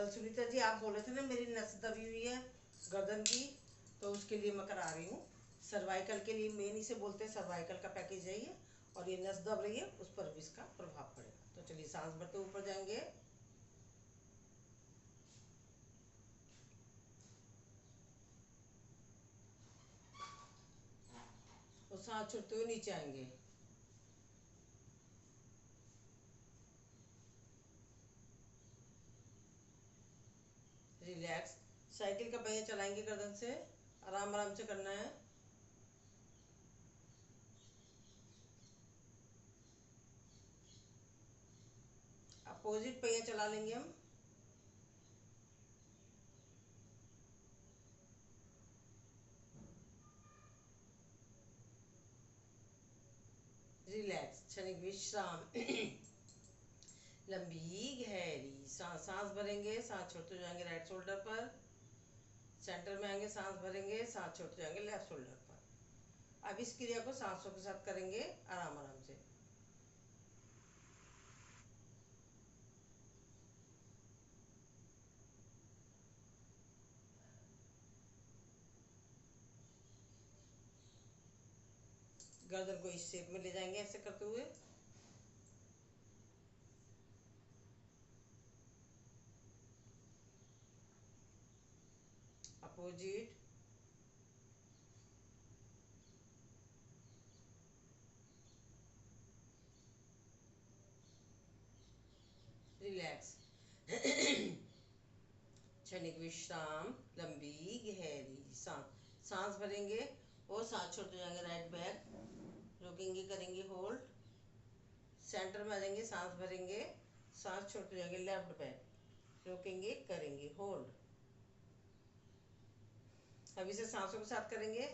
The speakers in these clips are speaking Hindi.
कल सुनीता जी आप बोले थे ना मेरी नस दबी हुई है गर्दन की, तो उसके लिए मैं करा रही हूँ। सर्वाइकल के लिए मेन इसे बोलते हैं, सर्वाइकल का पैकेज है ये। और ये नस दब रही है, उस पर भी इसका प्रभाव पड़ेगा। तो चलिए सांस भरते ऊपर जाएंगे, और सांस छोड़ते हुए नीचे आएंगे। रिलैक्स। साइकिल का पहिया चलाएंगे गर्दन से, आराम आराम से करना है। अपोजिट पहिया चला लेंगे हम। रिलैक्स, क्षणिक विश्राम। लंबी गहरी सांस, सांस भरेंगे, सांस छोड़ते जाएंगे राइट शोल्डर पर। सेंटर में आएंगे, सांस भरेंगे, सांस छोड़ते जाएंगे लेफ्ट शोल्डर पर। अब इस क्रिया को सांसों के साथ करेंगे, आराम आराम से। गर्दन को इस शेप में ले जाएंगे ऐसे करते हुए। अपोजिट। रिलैक्स। क्षणिक विश्राम, लंबी गहरी सांस, सांस भरेंगे और सांस छोड़ते जाएंगे राइट बैक। रोकेंगे, करेंगे होल्ड। सेंटर में आ जाएंगे, सांस भरेंगे, सांस छोड़ते जाएंगे लेफ्ट बैक। रोकेंगे, करेंगे होल्ड। अभी से सांसों के साथ करेंगे।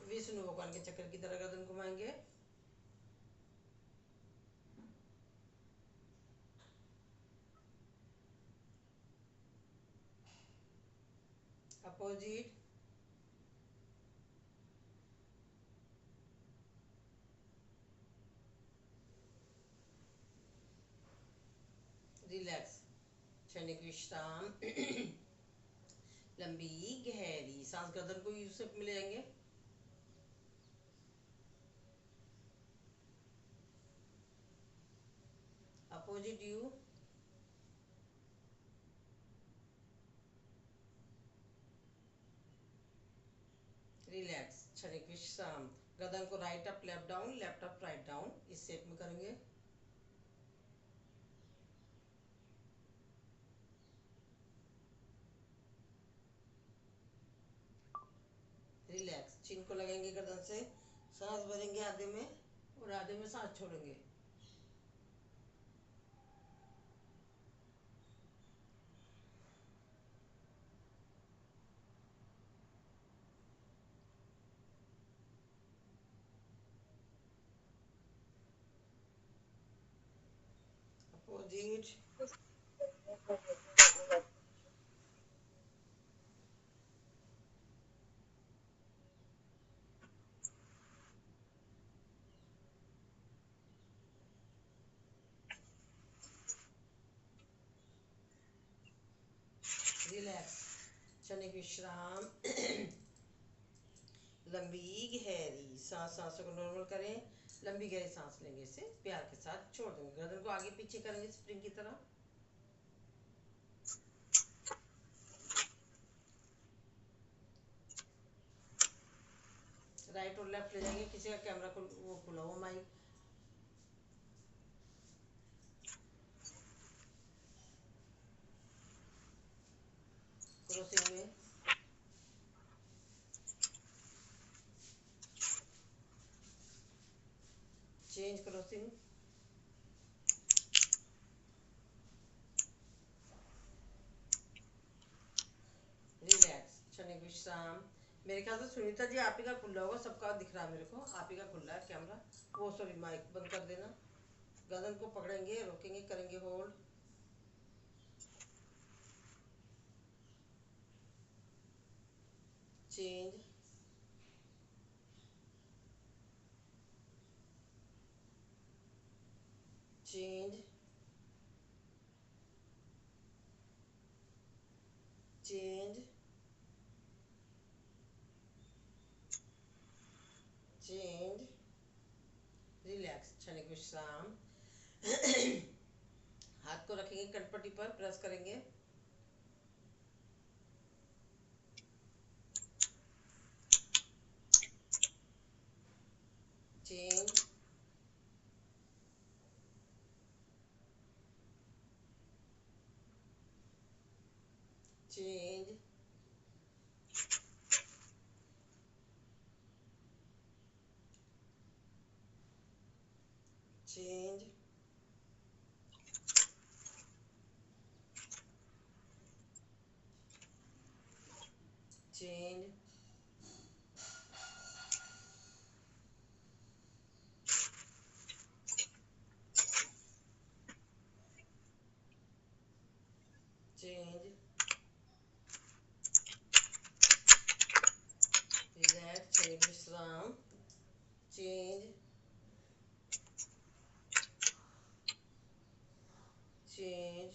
विष्णु भगवान के चक्र की तरह गर्दन घुमाएंगे। अपोजिट। रिलैक्स, क्षणिक विश्राम। लंबी गहरी सांस, गर्दन को यू शेप में ले जाएंगे। Opposite you. रिलैक्स, क्षणिक विश्राम। गर्दन को right up left down, left up write down, इस शेप में करेंगे। रिलैक्स, चिन को लगाएंगे गर्दन से, सांस भरेंगे आधे में और आधे में सांस छोड़ेंगे। अपोजिट। रिलैक्स, क्षणिक विश्राम। लंबी गहरी सांस, सांसों को नॉर्मल करें। लंबी गहरी सांस लेंगे, इसे प्यार के साथ छोड़ देंगे। गर्दन को आगे पीछे करेंगे स्प्रिंग की तरह। राइट और लेफ्ट ले जाएंगे। किसी का कैमरा को वो खुला हुआ माइक। क्रॉसिंग में। Change crossing. रिलैक्स, क्षणिक विश्राम। मेरे ख्याल से सुनीता जी आप ही का खुला होगा, सबका दिख रहा है मेरे को, आप ही का खुला है कैमरा। वो सॉरी, माइक बंद कर देना। गर्दन को पकड़ेंगे, रोकेंगे, करेंगे hold. Change, change, change, change, relax, क्षणिक विश्राम। हाथ को रखेंगे कटपटी पर, प्रेस करेंगे, change, change, change, change, change, relax, क्षणिक विश्राम, चेंज, चेंज।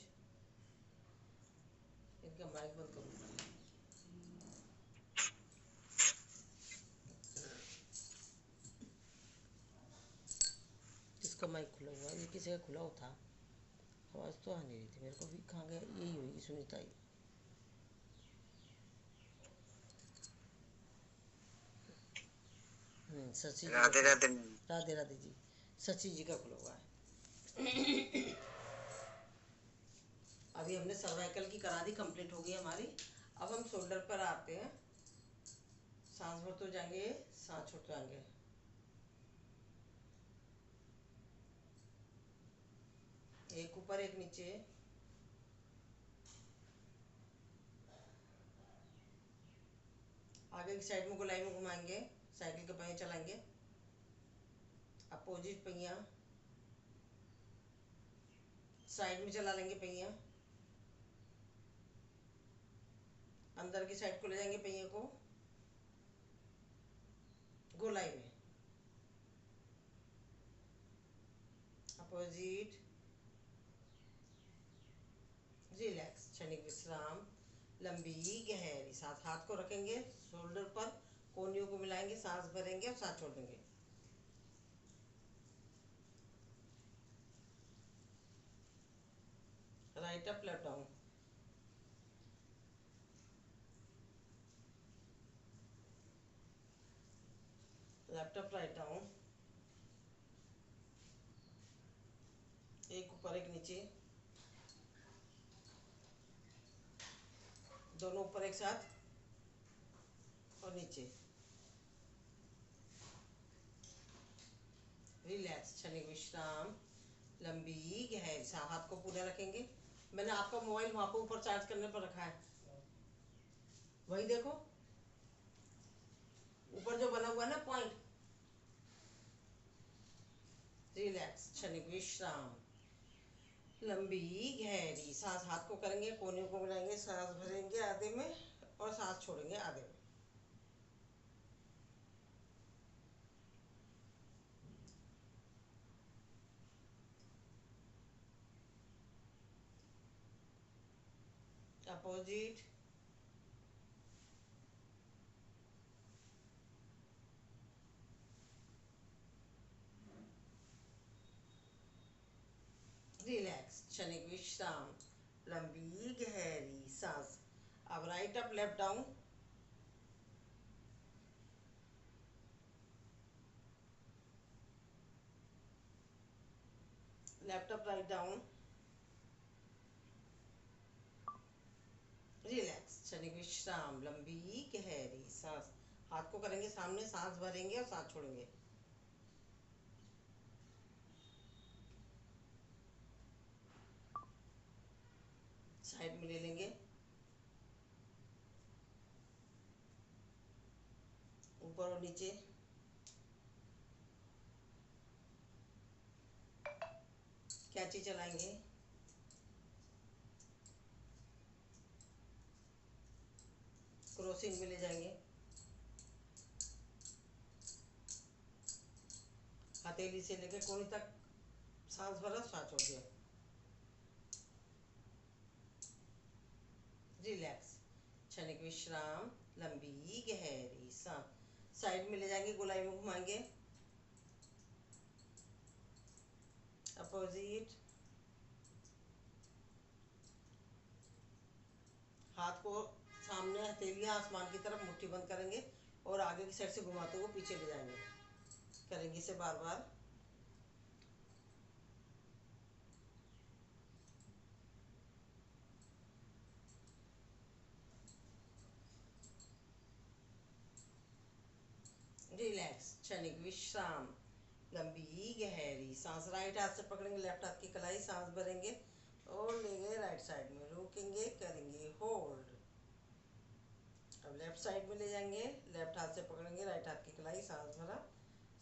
इनका माइक बंद करो। इसका माइक खुला हुआ है, ये किसी का खुला हुआ था, आवाज़ तो आ नहीं रही थी मेरे को भी। कहाँ गया? यही होगी सुनीता ही। सची जी, राधे राधे, राधे राधे जी, सची जी का खुला हुआ है। अभी हमने सर्वाइकल की करा दी, कंप्लीट हो गई हमारी। अब हम शोल्डर पर आते हैं। सांस भरते तो जाएंगे, सांस छोड़ते जाएंगे। एक ऊपर एक नीचे, आगे की साइड में गोलाई में घुमाएंगे, साइकिल के पहिए चलाएंगे, अपोजिट पहिया, साइड में चला लेंगे पहिया, अंदर की साइड को ले जाएंगे पहिए को, गोलाई में, अपोजिट, रिलैक्स, क्षणिक विश्राम, लंबी गहरी सांस। हाथ को रखेंगे शोल्डर पर, कोहनियों को मिलाएंगे, सांस भरेंगे और सांस छोड़ देंगे। Right up, left down, left up, write down, एक ऊपर एक नीचे, दोनों ऊपर एक साथ और नीचे, रिलैक्स, क्षणिक विश्राम, लंबी गहरी सांस। हाथ को पूरे रखेंगे। मैंने आपका मोबाइल वहां पर ऊपर चार्ज करने पर रखा है, वही देखो ऊपर जो बना हुआ है ना पॉइंट। रिलैक्स, क्षणिक विश्राम, लंबी गहरी सांस। हाथ को करेंगे, कोहनियों को मिलाएंगे, सांस भरेंगे आधे में और सांस छोड़ेंगे आधे में। अपोजिट, रिलैक्स, क्षणिक विश्राम, लंबी गहरी सांस। अब right up, left down, left up, write down, relax, क्षणिक विश्राम, लंबी गहरी सांस। हाथ को करेंगे सामने, सांस भरेंगे और सांस छोड़ेंगे। साइड में ले लेंगे, ऊपर और नीचे, कैंची चलाएंगे, क्रॉसिंग में ले जाएंगे, हथेली से लेकर कोहनी तक सांस भरा, सांस छोड़ दिया। रिलैक्स, क्षणिक विश्राम, लंबी गहरी सांस। साइड में ले जाएंगे, गोलाई में घुमाएंगे, अपोजिट। हाथ को सामने, हथेलियां आसमान की तरफ, मुट्ठी बंद करेंगे और आगे की साइड से घुमाते हुए पीछे ले जाएंगे। करेंगे इसे बार बार। रिलैक्स, क्षणिक विश्राम, लंबी गहरी सांस। राइट हाथ से पकड़ेंगे, लेफ्ट हाथ की कलाई, सांस भरेंगे और ले गए राइट साइड में, रोकेंगे, करेंगे होल्ड। अब लेफ्ट साइड में ले जाएंगे, लेफ्ट हाथ से पकड़ेंगे, राइट हाथ की कलाई, सांस भरा,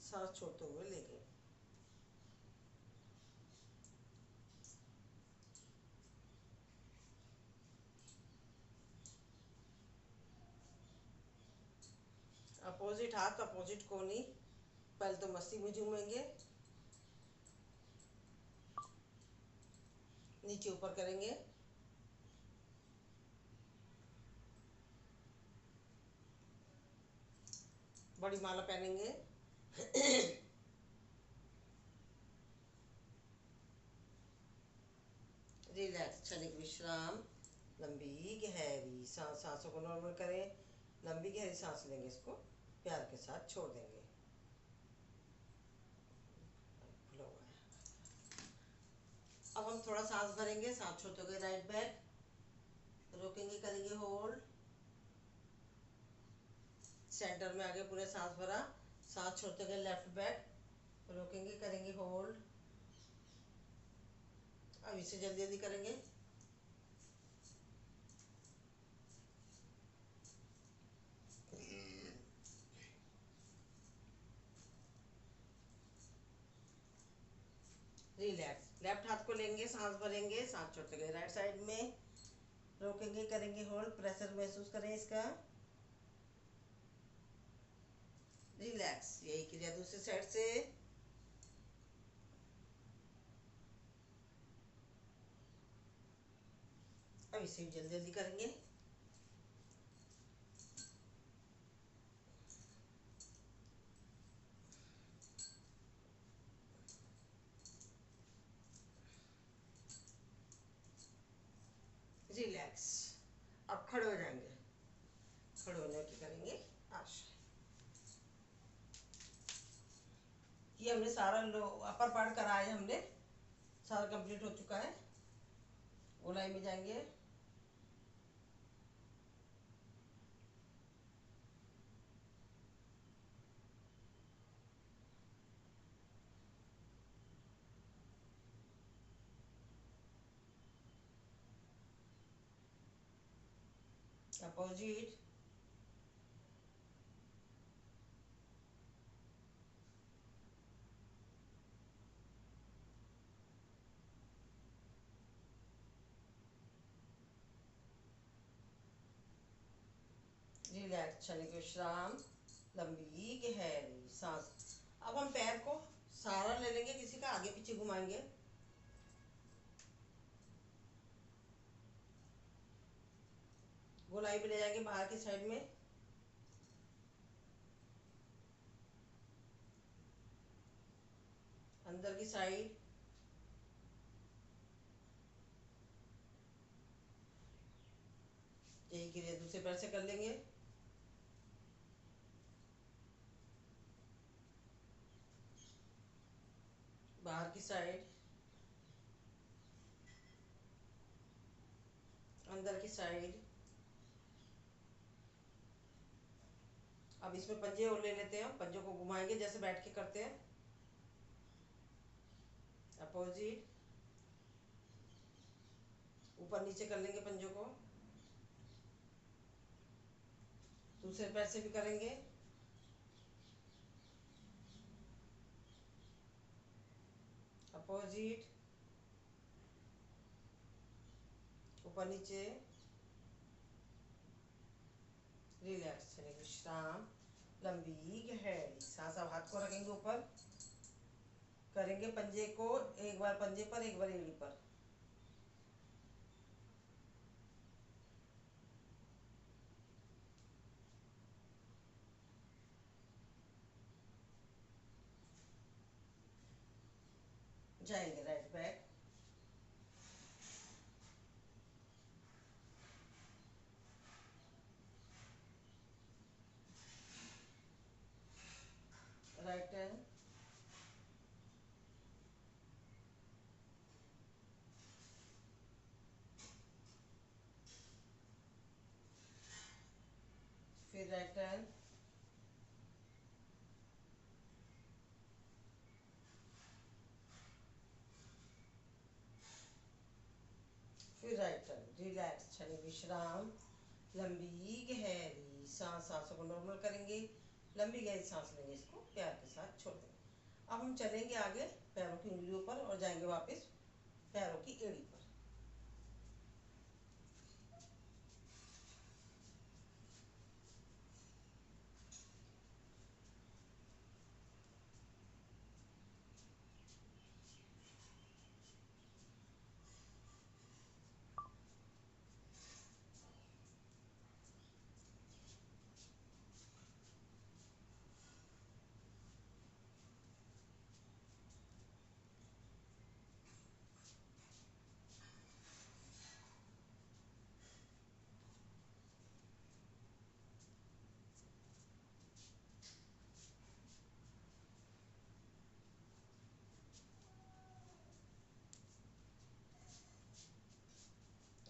सांस छोड़ते हुए ले गए। अपोजिट हाथ, अपोजिट कोहनी। पहले तो मस्ती में झूमेंगे, नीचे ऊपर करेंगे, बड़ी माला पहनेंगे। रिलैक्स, क्षणिक विश्राम, लंबी गहरी सांस। सांसों को नॉर्मल करें, लंबी गहरी सांस लेंगे, इसको प्यार के साथ छोड़ देंगे। खुला हुआ है। अब हम थोड़ा सांस भरेंगे, सांस छोड़ते हुए राइट बैक, रोकेंगे, करेंगे होल्ड। सेंटर में आगे पूरे सांस भरा, सांस छोड़ते हुए लेफ्ट बैक, रोकेंगे, करेंगे होल्ड। अब इसे जल्दी जल्दी करेंगे। रिलैक्स, लेफ्ट हाथ को लेंगे, सांस भरेंगे, सांस छोड़ते गए राइट साइड में, रोकेंगे, करेंगे होल्ड। प्रेशर महसूस करें इसका। रिलैक्स, यही क्रिया दूसरी साइड से। अब इसे भी जल्दी जल्दी करेंगे। रिलैक्स, अब खड़े हो जाएंगे, खड़े होने की करेंगे आसन। ये हमने सारा अपर पार्ट करा है, हमने सारा कंप्लीट हो चुका है। गोलाई में जाएंगे, अपोजिट। रिलैक्स, क्षणिक विश्राम, लंबी गहरी सांस। अब हम पैर को सहारा ले लेंगे, किसी का आगे पीछे घुमाएंगे, गोलाई में ले जाएंगे बाहर की साइड में, अंदर की साइड। यही क्रिया दूसरे पैर से कर लेंगे। बाहर की साइड, अंदर की साइड। अब इसमें पंजे और ले लेते हैं, पंजों को घुमाएंगे जैसे बैठ के करते हैं, अपोजिट। ऊपर नीचे कर लेंगे पंजों को, दूसरे पैर से भी करेंगे, अपोजिट, ऊपर नीचे। रिलैक्स, विश्राम, लंबी गहरी सांस। अब हाथ को रखेंगे ऊपर, करेंगे पंजे को, एक बार पंजे पर एक बार एड़ी पर। जाएंगे राइट बैक, राइट टर्न, फिर राइट टर्न, फिर राइट टर्न। रिलैक्स, क्षणिक विश्राम, लंबी गहरी सांस, सांसों को नॉर्मल करेंगे, लंबी गहरी सांस लेंगे, इसको प्यार के साथ छोड़ देंगे। अब हम चलेंगे आगे पैरों की उंगलियों पर और जाएंगे वापस पैरों की एड़ी पर।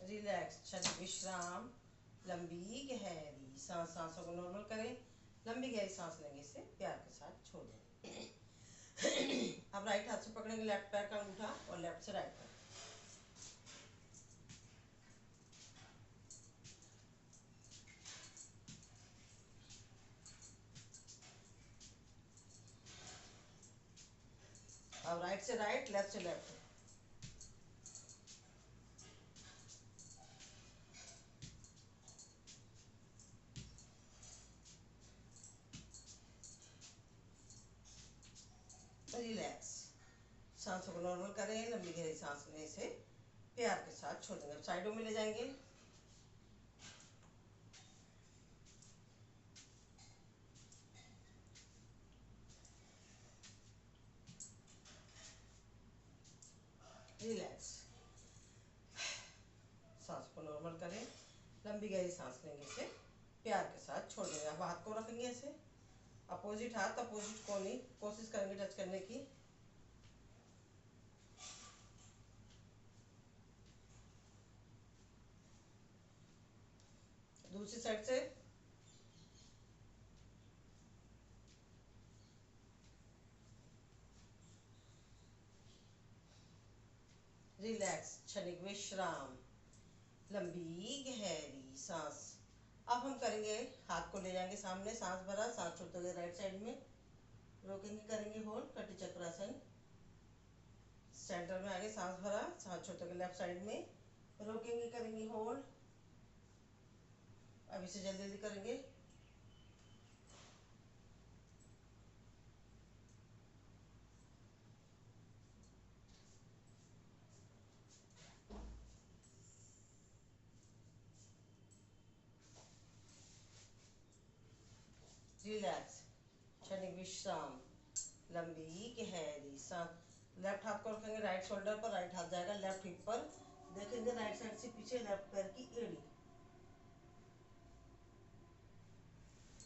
रिलैक्स, क्षणिक विश्राम, लंबी गहरी सांस, सांसों को नॉर्मल करें, लंबी गहरी सांस लेंगे, इसे प्यार के साथ छोड़ देंगे। अब राइट हाथ से पकड़ेंगे लेफ्ट पैर का अंगूठा और लेफ्ट से राइट पैर। अब राइट से राइट, लेफ्ट से लेफ्ट। रिलैक्स, सांसों को नॉर्मल करें, लंबी गहरी सांस लेने से प्यार के साथ छोड़ देंगे। अब साइडों में ले जाएंगे, रिलैक्स, सांस को नॉर्मल करें, लंबी गहरी सांस लेंगे, इसे प्यार के साथ छोड़ देंगे। अब हाथ को रखेंगे ऐसे, अपोजिट हाथ अपोजिट कोनी, कोशिश करेंगे टच करने की। दूसरी साइड से, रिलैक्स, क्षणिक विश्राम, लंबी गहरी सांस। अब हम करेंगे, हाथ को ले जाएंगे सामने, सांस भरा, सांस छोड़ते हुए राइट साइड में रोकेंगे, करेंगे होल्ड, कटी चक्रासन। सेंटर में आगे सांस भरा, सांस छोड़ते हुए लेफ्ट साइड में रोकेंगे, करेंगे होल्ड। अब इसे जल्दी जल्दी करेंगे। रिलैक्स, क्षणिक विश्राम, लंबी गहरी सांस। लेफ्ट हाथ को रखेंगे राइट शोल्डर पर, राइट हाथ जाएगा लेफ्ट हिप पर, देखेंगे राइट साइड से पीछे लेफ्ट पैर की एड़ी।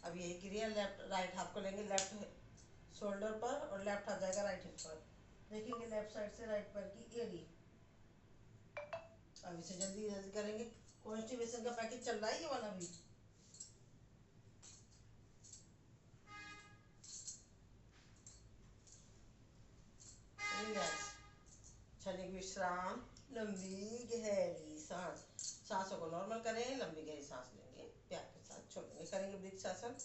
अब यही क्रिया, लेफ्ट राइट हाथ को लेंगे लेफ्ट शोल्डर पर और लेफ्ट हाथ जाएगा राइट हिप पर, देखेंगे लेफ्ट साइड से राइट पैर की एड़ी। अब इसे जल्दी जल्दी करेंगे। कॉन्स्टिपेशन का पैकेज चल रहा है ये वाला भी। रिलैक्स, क्षणिक विश्राम, लंबी गहरी सांस, सांसों को नॉर्मल करें, लंबी गहरी सांस लेंगे, प्यार के साथ छोड़ेंगे, करेंगे वृक्षासन।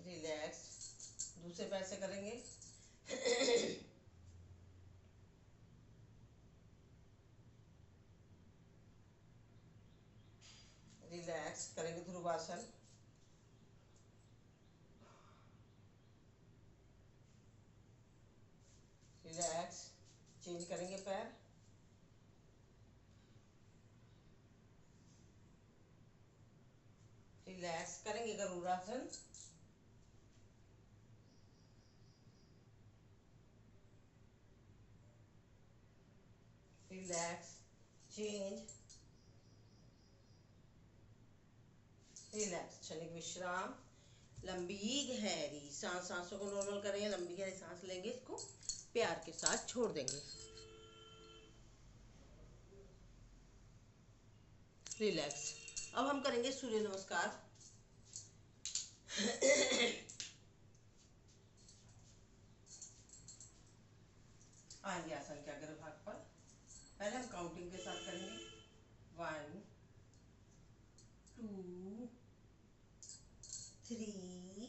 रिलैक्स, दूसरे पैर से करेंगे। रिलैक्स, करेंगे ध्रुवासन। करेंगे पैर, रिलैक्स करेंगे गरुड़ासन। रिलैक्स, चेंज, रिलैक्स, क्षणिक विश्राम, लंबी गहरी सांस, सांसों को नॉर्मल करेंगे, लंबी गहरी सांस लेंगे, इसको प्यार के साथ छोड़ देंगे। रिलैक्स। अब हम करेंगे सूर्य नमस्कार। आएंगे आसन के अग्र भाग पर। पहले हम काउंटिंग के साथ करेंगे, 1 2 3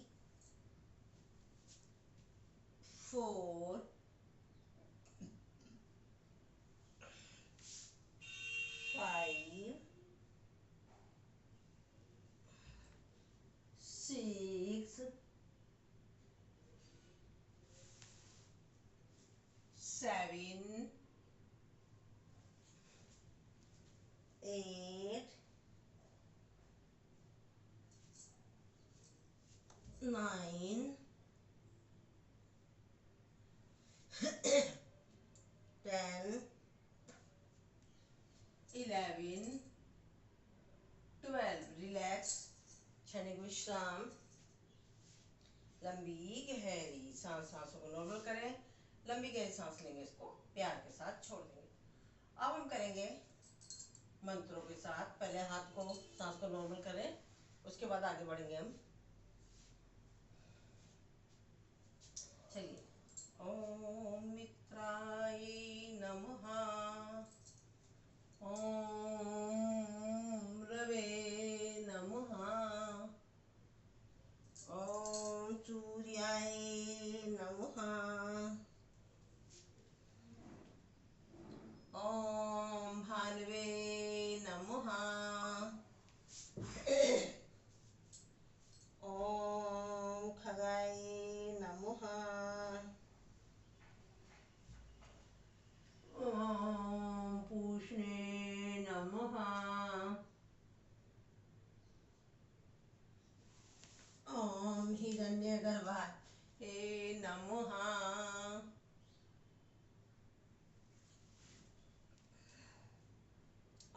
4 5 6 7 8 9 10 11 12। रिलैक्स, क्षणिक विश्राम, लंबी गहरी सांस, सांसों को नॉर्मल करें, लंबी गहरी सांस लेंगे, इसको प्यार के साथ छोड़ देंगे। अब हम करेंगे मंत्रों के साथ। पहले हाथ को, सांस को नॉर्मल करें, उसके बाद आगे बढ़ेंगे हम। चलिए, ओम मित्राय नमः, ओम रवे नमः, ओम सूर्याय नमः, ओम भानवे नमः, ओम खगाय नमः, ओम पूष्णे नमः, ओम हिरण्यगर्भाय नमः,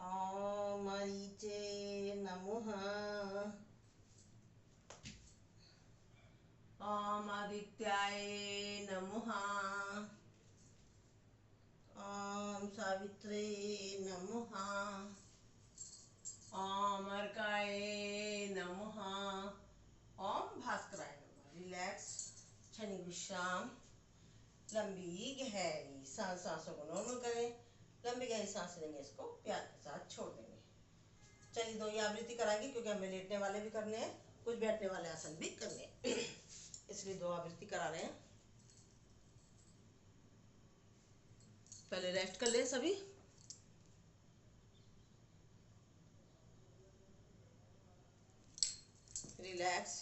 ओम मरीचे नमः, ओम आदित्याय नमः, ओम सावित्रे नमः, ओम अर्काय नमः, ओम भास्कराय नमः। रिलैक्स, क्षणिक विश्राम, लंबी गहरी सांस, सांसों को नॉर्मल करें, लंबी गहरी सांस लेंगे, इसको प्यार के साथ छोड़ देंगे। चलिए, 2 आवृत्ति कराएंगे क्योंकि हमें लेटने वाले भी करने हैं, कुछ बैठने वाले आसन भी करने हैं। इसलिए 2 आवृत्ति करा रहे हैं। पहले रेस्ट कर लें सभी। रिलैक्स,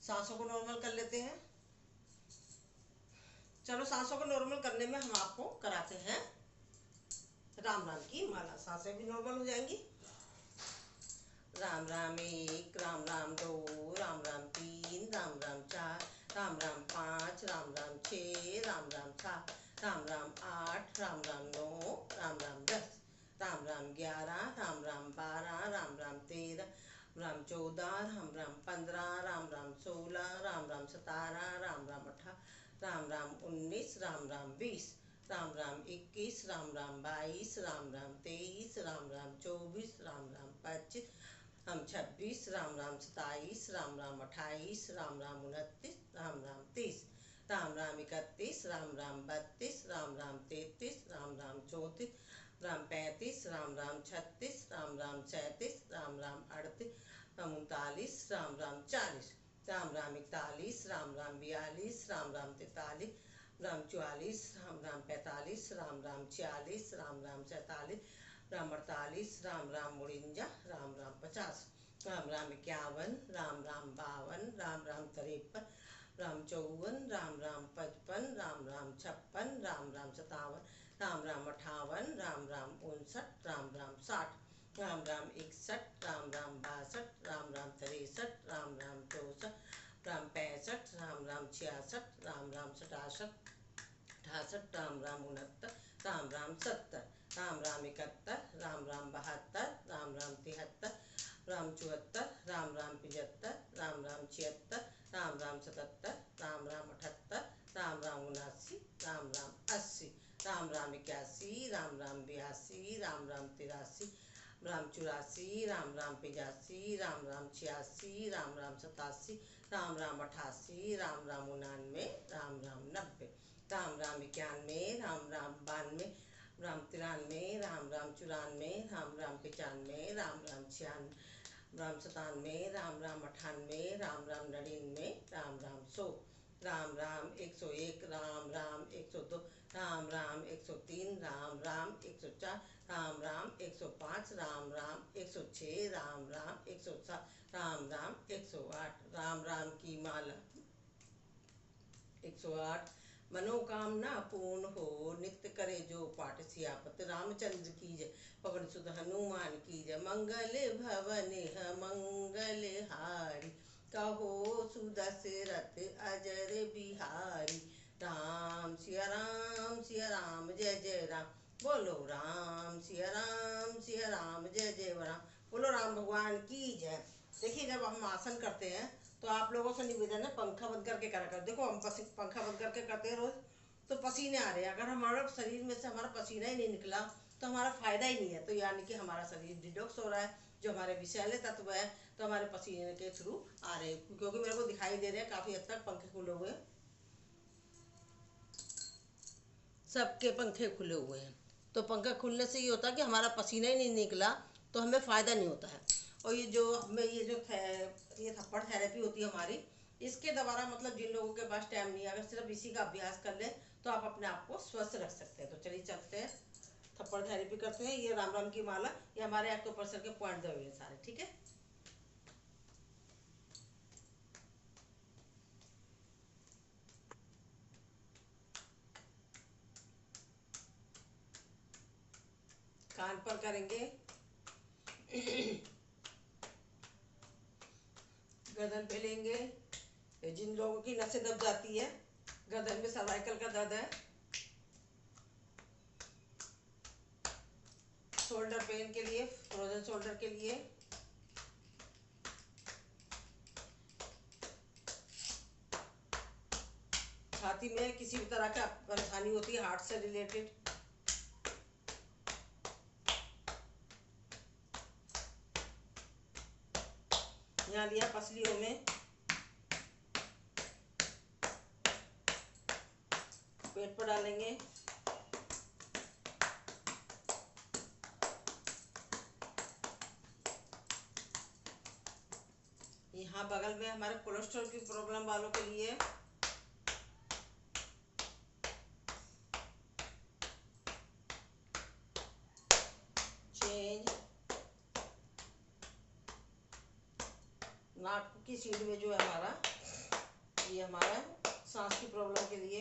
सांसों को नॉर्मल कर लेते हैं। चलो, सांसों को नॉर्मल करने में हम आपको कराते हैं राम राम की माला। सांसें भी नॉर्मल हो जाएंगी। राम राम 1, राम राम 2, राम राम 3, राम राम 4, राम राम 5, राम राम 6, राम राम 7, राम राम 8, राम राम 9, राम राम 10, राम राम 11, राम राम 12, राम राम 13, राम 14, राम राम 15, राम राम 16, राम राम 17, राम राम 18, राम राम 19, राम राम 20, राम राम 21, राम राम 22, राम राम 23, राम राम 24, राम राम 25, हम 26, राम राम 27, राम राम 28, राम राम 29, राम राम 30, राम राम 31, राम राम 32, राम राम 33, राम राम 34, राम 35, राम राम 36, राम राम 37, राम राम 38, राम 39, राम राम 40, राम राम 41, राम राम 42, राम राम 43, राम 44, राम राम 45, राम राम 46, राम राम 47, राम 48, राम राम 49, राम राम 50, राम राम 51, राम राम 52, राम राम 53, राम 54, राम राम 55, राम राम 56, राम राम 57, राम राम राम 61, राम राम 62, राम राम 63, राम राम 64, राम 65, राम राम 66, राम राम 67, 68, राम राम 69, राम राम 70, राम राम 71, राम राम 72, राम राम 73, राम 74, राम राम 75, राम राम 76, राम राम 77, राम राम 78, राम राम 79, राम राम 80, राम राम 81, राम राम 82, राम राम 83, राम 84, राम राम 85, राम राम 86, राम राम 87, राम राम 88, राम राम 99, राम राम 90, राम राम 91, राम राम 92, राम 93, राम राम 94, राम राम 95, राम राम 96, राम 97, राम राम 98, राम राम 99, राम राम 100, राम राम 101, राम राम 102, राम राम 103, राम राम 104, राम राम 105, राम राम 106, राम राम 107, राम राम 108, राम राम की माला 108। मनोकामना पूर्ण हो, नित्य करे जो पाठ सियापत रामचंद्र की जय, पवन सुत हनुमान की जय। मंगल भवन मंगल हारी, कहो सुदशरथ अजर बिहारी। राम सिया राम जय जय राम, बोलो राम सिया राम जय जय राम, बोलो राम भगवान की जय। देखिए, जब हम आसन करते हैं तो आप लोगों से निवेदन है पंखा बंद करके करा कर। देखो, हम पंखा बंद करके करते हैं रोज, तो पसीने आ रहे हैं। अगर हमारा शरीर में से हमारा पसीना ही नहीं निकला तो हमारा फायदा ही नहीं है। तो यानी कि हमारा शरीर डिटॉक्स हो रहा है, जो हमारे विषैले तत्व है तो हमारे पसीने के थ्रू आ रहे हैं। क्योंकि मेरे को दिखाई दे रहे हैं काफी हद तक पंखे खुले हुए हैं, सबके पंखे खुले हुए हैं। तो पंखा खुलने से ये होता है कि हमारा पसीना ही नहीं निकला तो हमें फ़ायदा नहीं होता है। और ये जो हमें ये थप्पड़ थेरेपी होती है हमारी, इसके द्वारा मतलब जिन लोगों के पास टाइम नहीं है, अगर सिर्फ इसी का अभ्यास कर ले तो आप अपने आप को स्वस्थ रख सकते हैं। तो चलिए चलते हैं, थप्पड़ थेरेपी करते हैं। ये राम राम की माला, ये हमारे एक्यूप्रेशर के पॉइंट दे हुए हैं सारे, ठीक है। कान पर करेंगे, गर्दन पे लेंगे। जिन लोगों की नसें दब जाती है, गर्दन में सर्वाइकल का दर्द है, शोल्डर पेन के लिए, फ्रोजन शोल्डर के लिए, छाती में किसी भी तरह का परेशानी होती है हार्ट से रिलेटेड, यहाँ लिया पसलियों में, पेट पर डालेंगे। यहाँ बगल में हमारे कोलेस्ट्रॉल की प्रॉब्लम वालों के लिए, चेंज। नाक की सीढ़ी में जो है हमारा, ये हमारा सांस की प्रॉब्लम के लिए,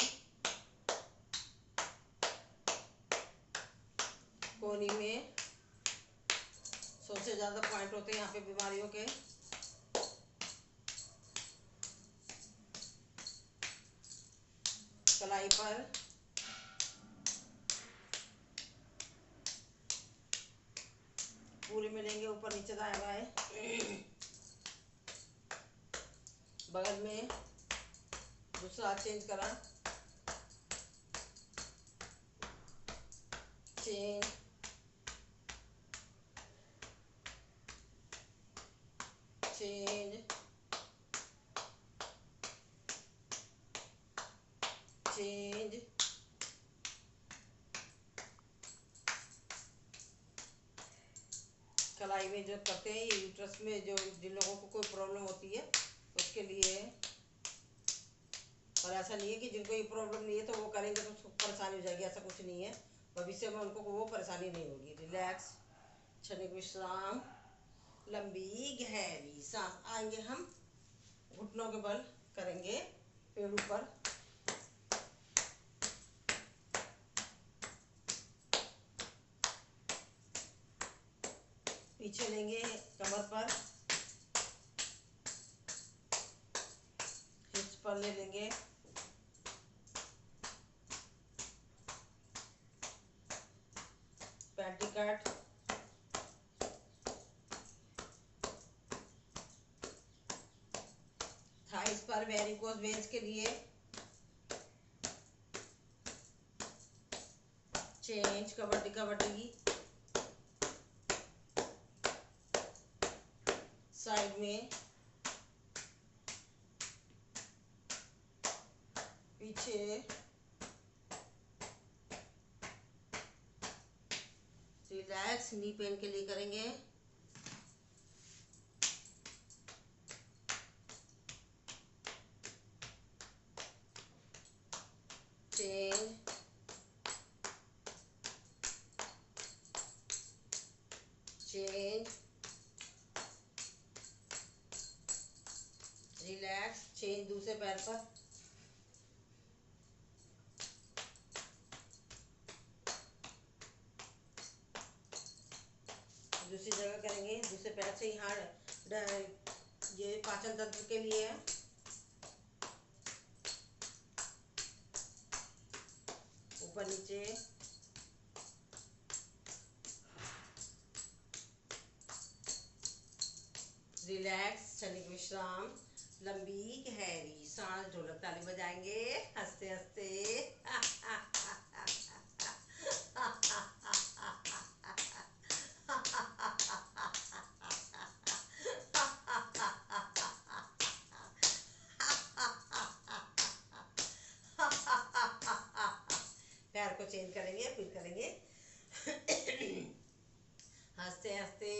कोहनी में 100 से ज़्यादा पॉइंट होते हैं यहाँ पे बीमारियों के, कलाई पर, पूरे में लेंगे, ऊपर नीचे दाएं बाएं। बगल में दूसरा चेंज करा, चेंज, चेंज, चेंज, कलाई में जो करते हैं, ये यूट्रस में जो जिन लोगों को कोई प्रॉब्लम होती है उसके लिए। और ऐसा नहीं है कि जिनको ये प्रॉब्लम नहीं है तो वो करेंगे तो परेशानी हो जाएगी, ऐसा कुछ नहीं है। भविष्य में उनको वो परेशानी नहीं होगी। रिलैक्स, क्षणिक विश्राम, लंबी गहरी सांस। आएंगे हम, घुटनों के बल करेंगे, पेड़ ऊपर, पीछे ले लेंगे कमर पर, हिप्स पर ले लेंगे, पेंटी कट, थाइस पर वेरिकोस वेन्स के लिए चेंज, कबड्डी कबड्डी, साइड में, पीछे, रिलैक्स, नी पेन के लिए करेंगे, चेंज, चेंज, रिलैक्स, चेंज दूसरे पैर पर, दूसरी जगह करेंगे, दूसरे पैर से। यहाँ ये पाचन तंत्र के लिए है, ऊपर नीचे, रिलैक्स, क्षणिक विश्राम, लंबी गहरी सांस, ढोलक ताली बजाएंगे हंसते हंसते। पैर को चेंज करेंगे, फिर करेंगे हंसते हंसते।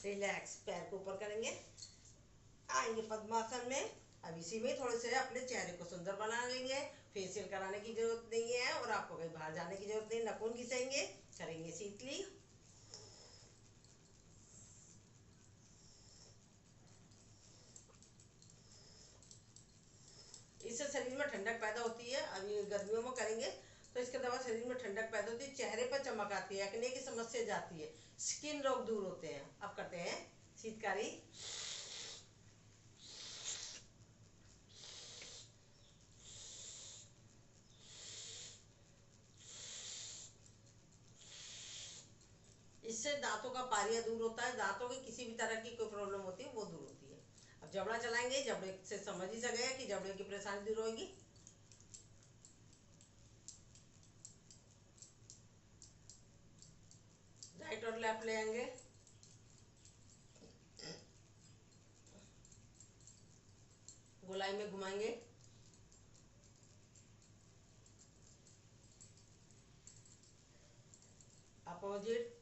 रिलैक्स, पैर को ऊपर करेंगे, आएंगे पद्मासन में। अब इसी में थोड़े से अपने चेहरे को सुंदर बना लेंगे। फेशियल कराने की जरूरत नहीं है और आपको कहीं बाहर जाने की जरूरत नहीं। नाखून घिसेंगे, करेंगे शीतली, इससे शरीर में ठंडक पैदा होती है। अब ये गर्मियों में करेंगे तो इसके दवा शरीर में ठंडक पैदा होती है, चेहरे पर चमक आती है, एक्ने की समस्या जाती है, स्किन रोग दूर होते हैं। अब करते हैं शीतकारी। इससे दांतों का पारिया दूर होता है, दांतों की किसी भी तरह की कोई प्रॉब्लम होती है वो दूर होती है। अब जबड़ा चलाएंगे, जबड़े से समझ ही सके कि जबड़े की परेशानी दूर होगी। राइट और लेफ्ट ले आएंगे, गोलाई में घुमाएंगे, अपोजिट,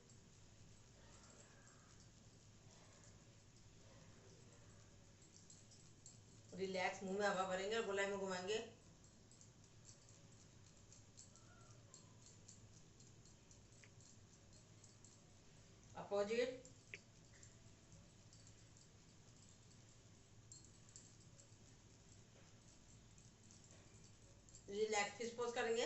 रिलैक्स, मुंह में हवा भरेंगे और गोलाई में घुमाएंगे, अपोजिट, रिलैक्स, फिश पोज करेंगे,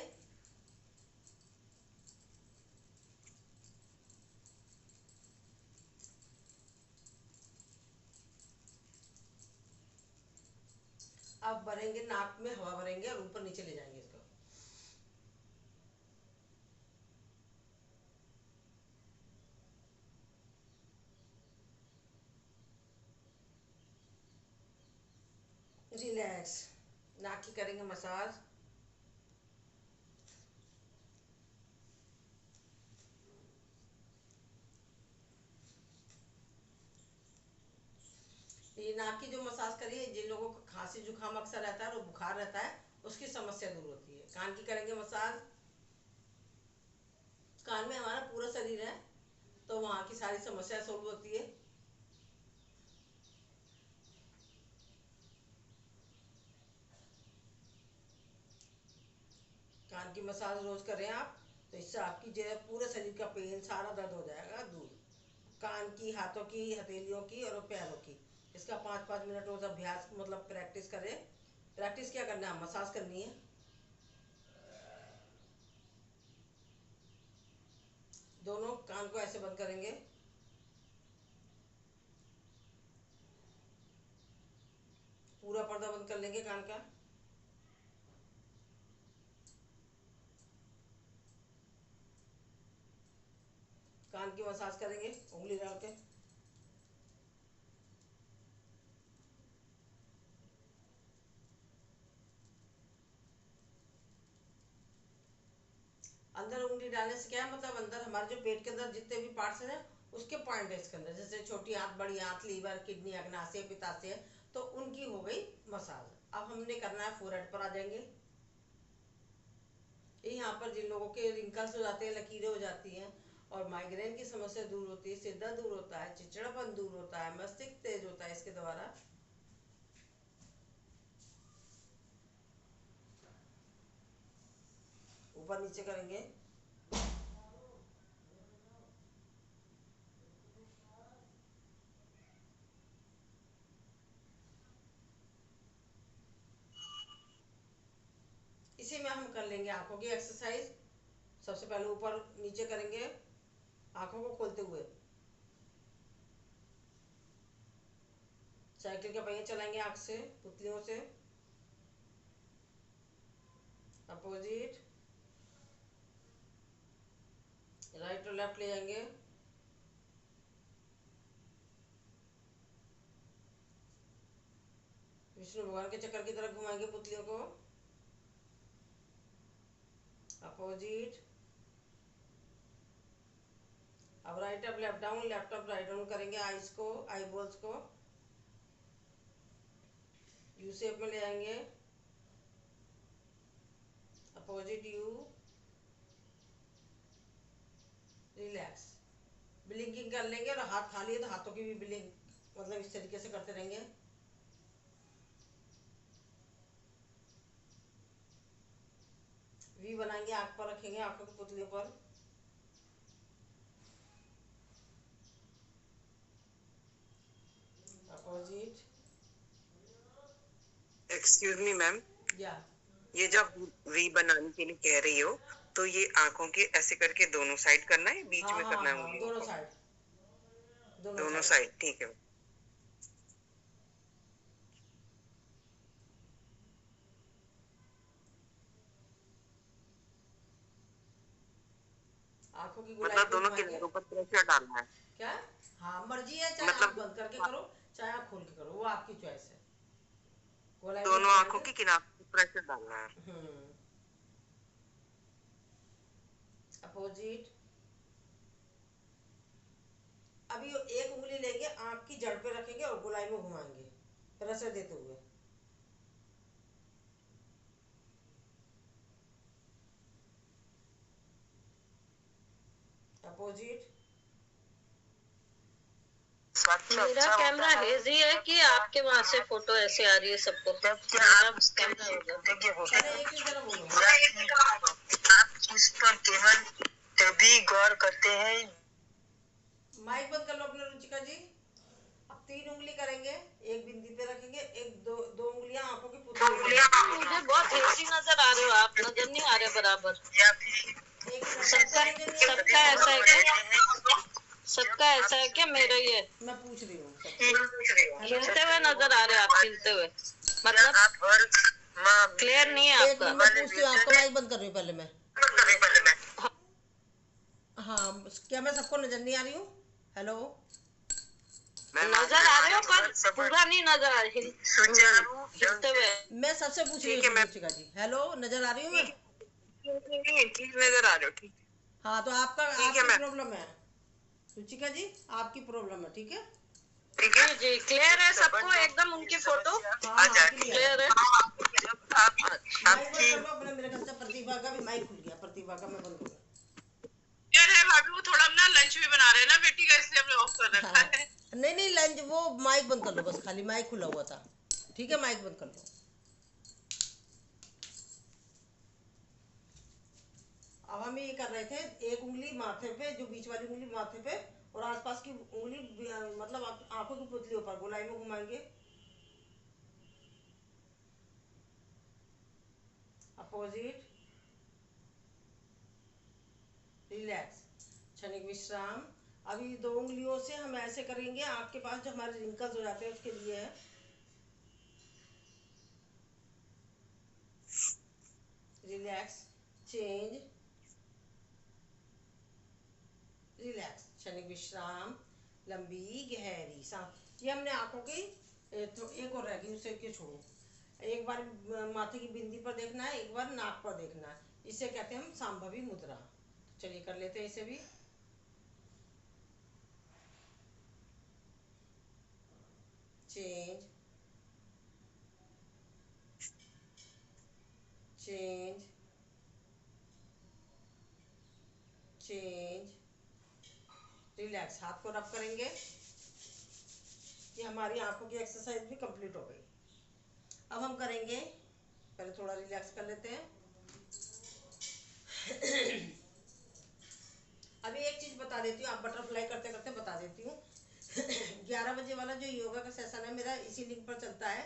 अब भरेंगे, नाक में हवा भरेंगे और ऊपर नीचे ले जाएंगे इसको। रिलैक्स, नाक की करेंगे मसाज, ये नाक की जो मसाज करिए, जिन लोगों को खांसी जुकाम अक्सर रहता है और बुखार रहता है, उसकी समस्या दूर होती है। कान की करेंगे मसाज, कान में हमारा पूरा शरीर है तो वहाँ की सारी समस्या सोल्व होती है। कान की मसाज रोज करें आप, तो इससे आपकी जो है पूरे शरीर का पेन, सारा दर्द हो जाएगा दूर। कान की, हाथों की, हथेलियों की और पैरों की। इसका 5-5 मिनट रोज अभ्यास, मतलब प्रैक्टिस करें। प्रैक्टिस क्या करना है, मसाज करनी है। दोनों कान को ऐसे बंद करेंगे, पूरा पर्दा बंद कर लेंगे कान का। कान की मसाज करेंगे उंगली डाल के। अंदर उंगली डालने से क्या है, मतलब अंदर हमारे जो पेट के अंदर जितने भी पार्ट्स हैं उसके पॉइंट है इसके अंदर, जैसे छोटी आंत, बड़ी आंत, लीवर, किडनी, अग्नाशय, पित्ताशय, तो उनकी हो गई मसाज। अब हमने करना है फोरहेड पर आ जाएंगे। यहाँ पर जिन लोगों के रिंकल्स हो जाते हैं, लकीरें हो जाती हैं, और माइग्रेन की समस्या दूर होती है, सिर दर्द दूर होता है, चिड़चिड़ापन दूर होता है, मस्तिष्क तेज होता है इसके द्वारा। ऊपर नीचे करेंगे। इसी में हम कर लेंगे आंखों की एक्सरसाइज। सबसे पहले ऊपर नीचे करेंगे, आंखों को खोलते हुए। साइकिल के पहिए चलाएंगे आंख से, पुतलियों से। अपोजिट, राइट और लेफ्ट ले जाएंगे। विष्णु भगवान के चक्कर की तरफ घुमाएंगे पुतलियों को। अपोजिट। अब right up left down, left up write down करेंगे। आईज को, आई बॉल्स को यू शेप में ले आएंगे। Opposite you, relax. ब्लिंकिंग कर लेंगे, और हाथ खाली है तो हाथों की भी ब्लिंक, मतलब इस तरीके से करते रहेंगे। वी बनाएंगे, आंख पर रखेंगे, आंखों की पुतलियों पर। अपोजिट। एक्सक्यूज मी मैम, या ये जब वी बनाने के लिए कह रही हो, तो ये आंखों के ऐसे करके दोनों साइड करना है, बीच हाँ में हाँ करना है हाँ, उंगलियों दोनों को? साइड, दोनों दोनों साइड। साइड, ठीक है। आंखों की गोलाई मतलब को दोनों घुमाएंगे। किनारों पर प्रेशर डालना है? क्या? हाँ, मर्जी है, चाहे आंख मतलब बंद करके करो, चाहे आंख खोल के करो, वो आपकी चॉइस है। गोलाई को दोनों आंखों घुमाएंगे। के किनारों पर प्रेशर डालना है। अपोजिट। अभी एक उंगली लेंगे, आंख की जड़ पे रखेंगे और गोलाई में घुमाएंगे, प्रेशर देते हुए। अपोजिट। मेरा कैमरा हेजी है कि आपके वहां से फोटो ऐसे आ रही है सबको? आप इस पर केवल तभी गौर करते हैं। माइक बंद कर लो अपने, रुचिका जी। अब 3 उंगली करेंगे, एक बिंदी पे रखेंगे, एक दो दो उंगलियां आंखों की पुतली में। मुझे बहुत हेजी नजर आ रहे हो आप, नजर नहीं आ रहे बराबर। सबका सबका ऐसा है क्या? सबका ऐसा है क्या? मेरा ही है? मैं पूछ रही हूँ। खिलते हुए नजर आ रहे हो आप, खिलते हुए, मतलब क्लियर नहीं है एक आपका। मिनट, मैं पूछती हूँ, आपका माइक बंद कर रही हूँ पहले मैं। हाँ, क्या मैं सबको नजर नहीं आ रही हूँ? हेलो, नजर आ रहे हो पर पूरा नहीं नजर आ रही, हिलते हुए। मैं सबसे पूछ रही हूँ रुचिका जी। हेलो, नजर आ रही हूँ मैं? ठीक नजर आ रहे हो, ठीक। हाँ, तो आपकी प्रॉब्लम है रुचिका जी, आपकी प्रॉब्लम है, ठीक है? जी जी, क्लियर है सबको एकदम उनकी फोटो? हाँ, क्लियर है। माइक बंद कर लो अपने, मेरे ख्याल से प्रतिभा का भी माइक खुल गया, प्रतिभा का मैं बंद करूँ? यार है भाभी, वो थोड़ा ना लंच भी बना रहे हैं ना बेटी का, इसलिए हमने ऑफ कर रखा है। नहीं नहीं, लंच वो माइक बंद कर लो बस, खाली माइक खुला हुआ था, ठीक है? माइक बंद कर लो। अब हम ये कर रहे थे, एक उंगली माथे पे, जो बीच वाली उंगली माथे पे, और आसपास की उंगली मतलब आंखों की पुतलियों पर गोलाई में घुमाएंगे, अपोजिट, रिलैक्स, क्षणिक विश्राम। अभी 2 उंगलियों से हम ऐसे करेंगे, आँख के पास जो हमारे रिंकल्स हो जाते हैं उसके लिए है। रिलैक्स, चेंज, रिलैक्स, क्षणिक विश्राम, लंबी गहरी सांस। ये हमने आंखों की एक और रह गई, उसे के छोड़ो। एक बार माथे की बिंदी पर देखना है, एक बार नाक पर देखना है। इसे कहते हैं हम सांभवी मुद्रा। चलिए कर लेते हैं इसे भी। Change, change, change, relax. हाथ को रब करेंगे। ये हमारी आंखों की एक्सरसाइज भी कंप्लीट हो गई। अब हम करेंगे, पहले थोड़ा रिलैक्स कर लेते हैं। अभी एक चीज बता देती हूँ, आप बटरफ्लाई करते करते बता देती हूँ। 11 बजे वाला जो योगा का सेशन है मेरा, इसी लिंक पर चलता है।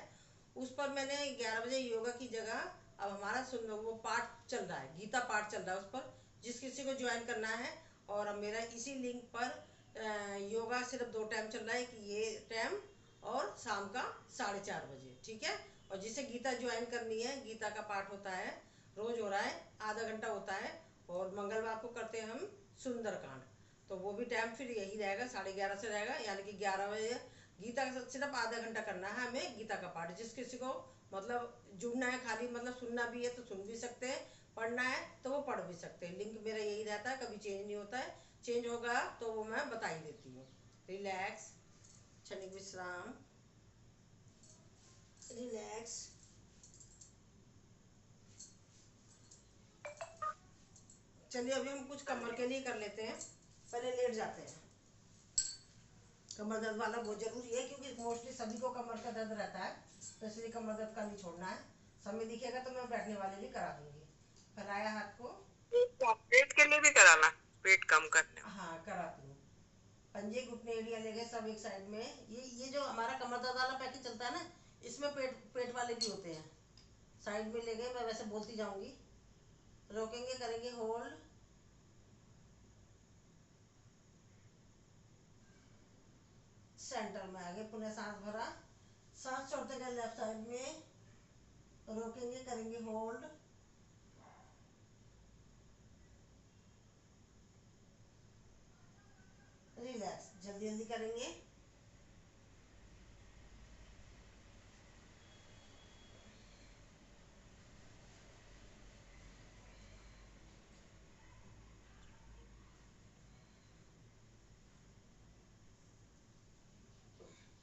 उस पर मैंने 11 बजे योगा की जगह अब हमारा सुन लो, वो पाठ चल रहा है, गीता पाठ चल रहा है उस पर, जिस किसी को ज्वाइन करना है। और अब मेरा इसी लिंक पर योगा सिर्फ 2 टाइम चल रहा है, कि ये टाइम और शाम का 4:30 बजे, ठीक है। और जिसे गीता ज्वाइन करनी है, गीता का पाठ होता है, रोज हो रहा है, आधा घंटा होता है। और मंगलवार को करते हैं हम सुंदरकांड, तो वो भी टाइम फिर यही रहेगा, 11:30 से रहेगा, यानी कि 11 बजे। गीता का सिर्फ आधा घंटा करना है हमें गीता का पाठ। जिस किसी को मतलब जुड़ना है, खाली मतलब सुनना भी है तो सुन भी सकते हैं, पढ़ना है तो वो पढ़ भी सकते हैं। लिंक मेरा यही रहता है, कभी चेंज नहीं होता है। चेंज होगा तो वो मैं बता ही देती हूँ। रिलैक्स, क्षणिक विश्राम, रिलैक्स। चलिए अभी हम कुछ कमर के लिए कर लेते हैं। पहले लेट जाते हैं। कमर दर्द वाला बहुत जरूरी है, क्योंकि मोस्टली सभी को कमर का दर्द रहता है, तो इसलिए कमर दर्द का नहीं छोड़ना है। समय दिखेगा तो मैं बैठने वाले भी करा दूंगी। फैलाया हाथ को। पेट के लिए भी कराना, पेट कम करने। हाँ कराती हूँ। पंजे घुटने एड़िया ले गए सब एक साइड में। ये जो हमारा कमर दर्द वाला पैकेज चलता है ना, इसमें पेट पेट वाले भी होते हैं। साइड में ले गए, मैं वैसे बोलती जाऊंगी। रोकेंगे, करेंगे होल्ड, सेंटर में आगे, पुनः सांस भरा, सांस छोड़ते गए लेफ्ट साइड में, रोकेंगे, करेंगे होल्ड, रिलैक्स। जल्दी जल्दी करेंगे।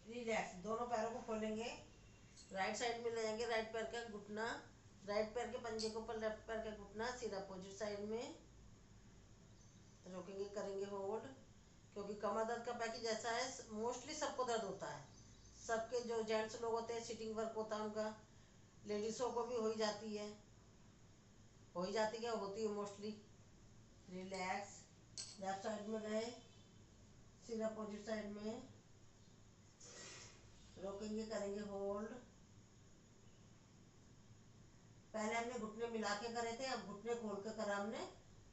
रिलैक्स। दोनों पैरों को खोलेंगे, राइट साइड में ले जाएंगे, राइट पैर का घुटना, राइट पैर के पंजे के ऊपर लेफ्ट पैर का घुटना, सीधा अपोजिट साइड में, रोकेंगे, करेंगे होल्ड। क्योंकि कमर दर्द का पैकेज ऐसा है, मोस्टली सबको दर्द होता है। सबके जो जेंट्स लोग होते हैं, सिटिंग वर्क होता है उनका, लेडीज़ों को भी हो ही जाती है, हो ही जाती है, होती है मोस्टली। रिलैक्स। लेफ्ट साइड में गए, सीधा अपोजिट साइड में, रोकेंगे, करेंगे होल्ड। पहले हमने घुटने मिला के करे थे, अब घुटने खोल के करा हमने,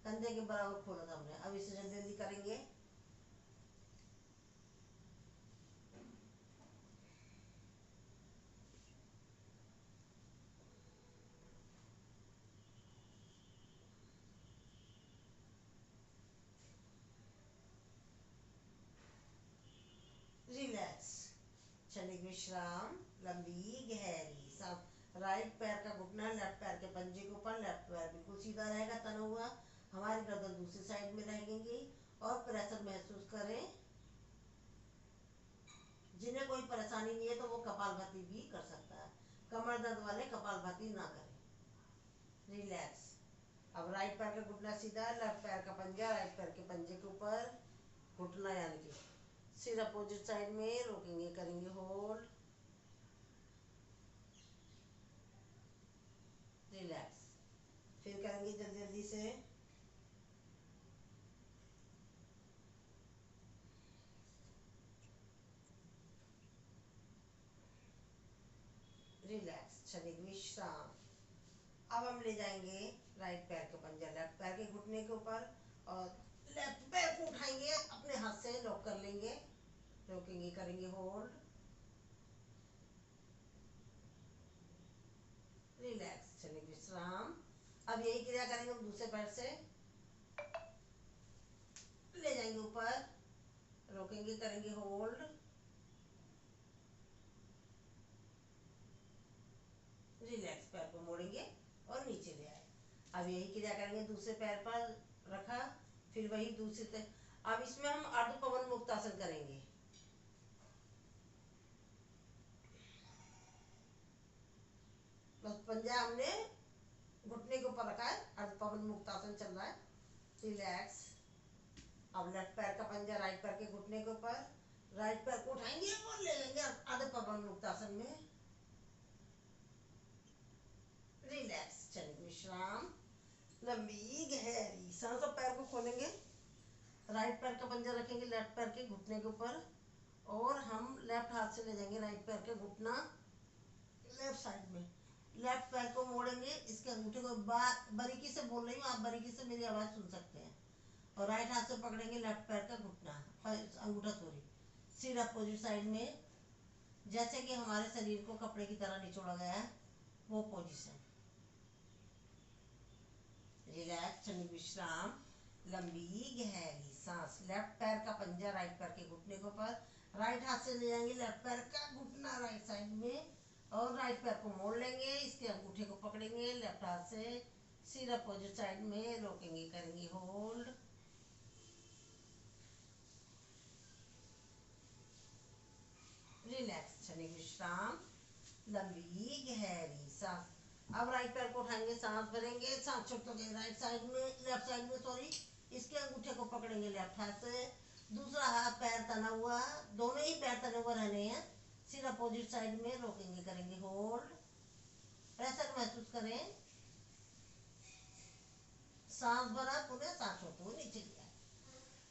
कंधे के बराबर खोला था हमने। अब इसे जल्दी जल्दी करेंगे। रिलैक्स, क्षणिक विश्राम, लंबी गहरी सांस। राइट पैर का घुटना लेफ्ट पैर के पंजे के ऊपर, लेफ्ट पैर बिल्कुल सीधा रहेगा, तना हुआ। हमारी गर्दन दूसरी साइड में रहेंगी और प्रेशर महसूस करें। जिन्हें कोई परेशानी नहीं है तो वो कपालभाति भी कर सकता है, कमर दर्द वाले कपालभाति ना करें। रिलैक्स। अब राइट पैर का घुटना सीधा, लेफ्ट पैर का पंजा राइट पैर के पंजे के ऊपर, घुटना यानी कि सिर अपोजिट साइड में, रोकेंगे, करेंगे होल्ड, रिलैक्स। फिर करेंगे जल्दी जल्दी से। क्षणिक विश्राम। अब हम ले जाएंगे राइट पैर का पंजा लेफ्ट पैर के घुटने के ऊपर और लेफ्ट पैर को उठाएंगे, अपने हाथ से लॉक कर लेंगे, रोकेंगे, करेंगे होल्ड, रिलैक्स, क्षणिक विश्राम। अब यही क्रिया करेंगे हम दूसरे पैर से, ले जाएंगे ऊपर, रोकेंगे, करेंगे होल्ड, रिलैक्स, पैर को मोड़ेंगे और नीचे ले आए। अब यही क्रिया करेंगे दूसरे पैर पर रखा, फिर वही दूसरे अब इसमें हम अर्ध पवन मुक्तासन करेंगे। बस पंजा हमने घुटने के ऊपर रखा है, अर्ध पवन मुक्तासन चल रहा है, रिलैक्स। अब लेफ्ट पैर का पंजा राइट पैर के घुटने के ऊपर, राइट पैर को उठाएंगे और ले लेंगे अर्ध पवन मुक्तासन में, रिलैक्स, क्षणिक विश्राम। लंबी गहरी सांस, और पैर को खोलेंगे, राइट पैर का पंजा रखेंगे लेफ्ट पैर के घुटने के ऊपर और हम लेफ्ट हाथ से ले जाएंगे राइट पैर के घुटना लेफ्ट साइड में, लेफ्ट पैर को मोड़ेंगे, इसके अंगूठे को बारीकी से बोल रही हूँ, आप बारीकी से मेरी आवाज़ सुन सकते हैं, और राइट हाथ से पकड़ेंगे लेफ्ट पैर का घुटना, अंगूठा सॉरी, सिर अपोजिट साइड में, जैसे कि हमारे शरीर को कपड़े की तरह निचोड़ा गया है वो पोजीशन, रिलैक्स, क्षणिक विश्राम। लंबी गहरी सांस, लेफ्ट पैर का पंजा राइट पैर के घुटने के ऊपर, राइट हाथ से ले जाएंगे लेफ्ट पैर का घुटना राइट साइड में और राइट पैर को मोड़ लेंगे, इसके अंगूठे को पकड़ेंगे लेफ्ट हाथ से, सिर अपोजिट साइड में, रोकेंगे, करेंगे होल्ड, रिलैक्स, क्षणिक विश्राम। लंबी गहरी सांस। अब राइट पैर को उठाएंगे, सांस भरेंगे, सांस छोड़ेंगे राइट साइड में, लेफ्ट साइड में सॉरी, इसके अंगूठे को पकड़ेंगे लेफ्ट हाथ से, दूसरा हाथ पैर तना हुआ, दोनों ही पैर तने हुए रहने हैं, सिर अपोजिट साइड में, रोकेंगे, करेंगे होल्ड, प्रेशर महसूस करें, सांस भरा, पुनः सांस छोड़ते हुए नीचे लिया।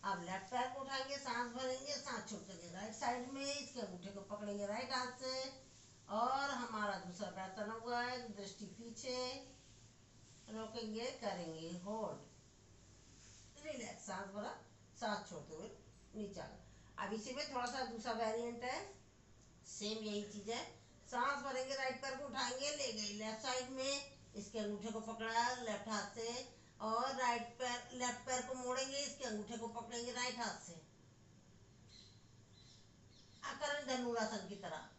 अब लेफ्ट पैर को उठाएंगे, सांस भरेंगे, सांस छोड़ेंगे राइट साइड में, इसके अंगूठे को पकड़ेंगे राइट हाथ से और हमारा दूसरा पैर तना हुआ है, दृष्टि पीछे, रोकेंगे, करेंगे होल्ड, रिलैक्स, सांस भरा, सांस छोड़ते हुए नीचे आ गए। अब इसी में थोड़ा सा दूसरा वेरिएंट है, सेम यही चीज है, सांस भरेंगे, राइट पैर को उठाएंगे, ले गए लेफ्ट साइड में, इसके अंगूठे को पकड़ा लेफ्ट हाथ से और लेफ्ट पैर को मोड़ेंगे, इसके अंगूठे को पकड़ेंगे राइट हाथ से, आकरण धनुरासन की तरह,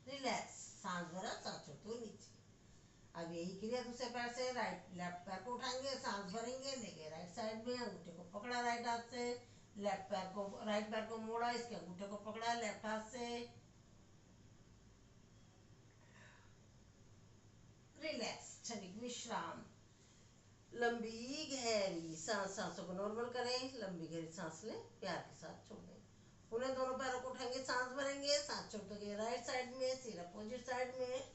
रिलैक्स, सांस भरा, सांस छोड़ते हुए नीचे। अब यही क्रिया दूसरे पैर से, लेफ्ट पैर को उठाएंगे, सांस भरेंगे, ले गए राइट साइड में, अंगूठे को पकड़ा राइट हाथ से, राइट पैर को मोड़ा, इसके अंगूठे को पकड़ा लेफ्ट हाथ से, रिलैक्स, क्षणिक विश्राम। लंबी गहरी सांस, सांसों को नॉर्मल करें, लंबी गहरी सांस लें, प्यार के साथ छोड़ दें, उन्हें दोनों पैरों को उठाएंगे, सांस भरेंगे, सांस छोड़ देंगे राइट साइड में, सिर अपोजिट साइड में,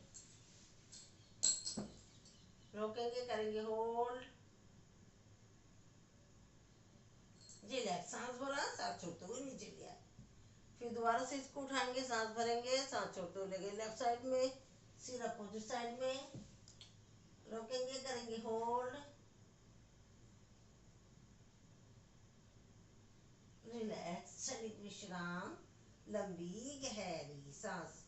रोकेंगे, करेंगे होल्ड, रिलैक्स, सांस भरा, सांस छोड़ते हुए नीचे लिया, फिर दोबारा से इसको उठाएंगे, सांस भरेंगे, सांस छोड़ते हुए लगे लेफ्ट साइड में, सिर अपोजिट साइड में, रोकेंगे, करेंगे होल्ड, रिलैक्स, क्षणिक विश्राम। लंबी गहरी सांस,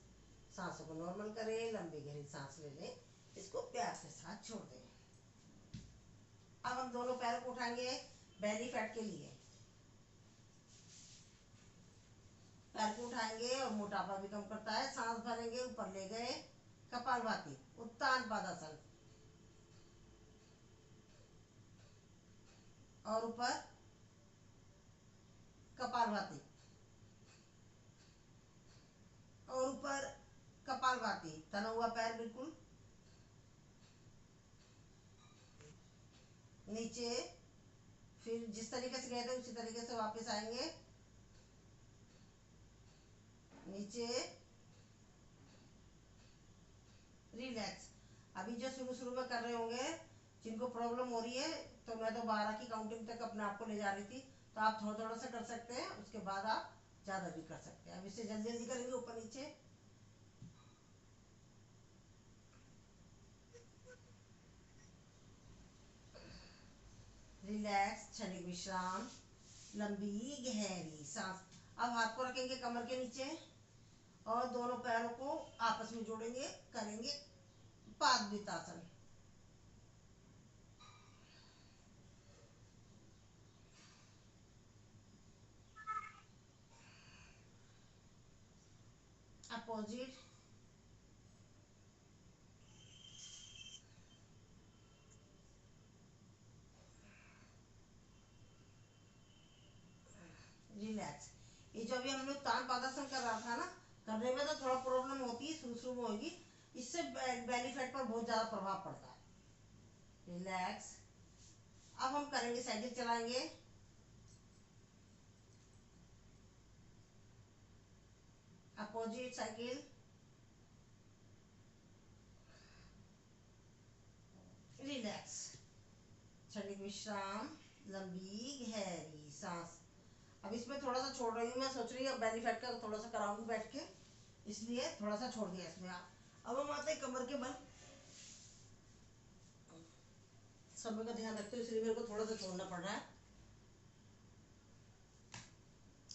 सांसों को नॉर्मल करें, लंबी गहरी सांस ले लें, इसको प्यार के साथ छोड़ दें। अब हम दोनों पैरों को उठाएंगे बेली फैट के लिए, पैर को उठाएंगे और मोटापा भी कम करता है, सांस भरेंगे, ऊपर ले गए, कपालभाति, उत्तान पादासन और ऊपर कपालभाति और ऊपर कपालभाति, तना हुआ पैर बिल्कुल नीचे, फिर जिस तरीके से गए थे उसी तरीके से वापस आएंगे, नीचे, रिलैक्स। अभी जो शुरू में कर रहे होंगे, जिनको प्रॉब्लम हो रही है, तो मैं तो 12 की काउंटिंग तक अपने आप को ले जा रही थी, तो आप थोड़ा थोड़ा सा कर सकते हैं, उसके बाद आप ज़्यादा भी कर सकते हैं। अब इसे जल्दी जल्दी करेंगे, ऊपर नीचे, रिलैक्स, क्षणिक विश्राम, लंबी गहरी सांस। अब हाथ को रखेंगे कमर के नीचे और दोनों पैरों को आपस में जोड़ेंगे, करेंगे पादवितासन। अपोजिट। रिलैक्स। ये जो अभी हम लोग तान पादासन कर रहा था ना, करने में तो थोड़ा प्रॉब्लम होती है, शुरू में होगी, इससे बेली फैट पर बहुत ज्यादा प्रभाव पड़ता है। रिलैक्स। अब हम करेंगे, साइकिल चलाएंगे, अपोजिट साइकिल। रिलैक्स, क्षणिक विश्राम, लंबी गहरी सांस। अब इसमें थोड़ा सा छोड़ रही हूँ, मैं सोच रही हूँ बेली फैट का थोड़ा सा कराऊंगी बैठ के, इसलिए थोड़ा सा छोड़ दिया इसमें। अब हम आते हैं कमर के बल। समय का ध्यान रखते हुए इसलिए मेरे को थोड़ा सा छोड़ना पड़ रहा है।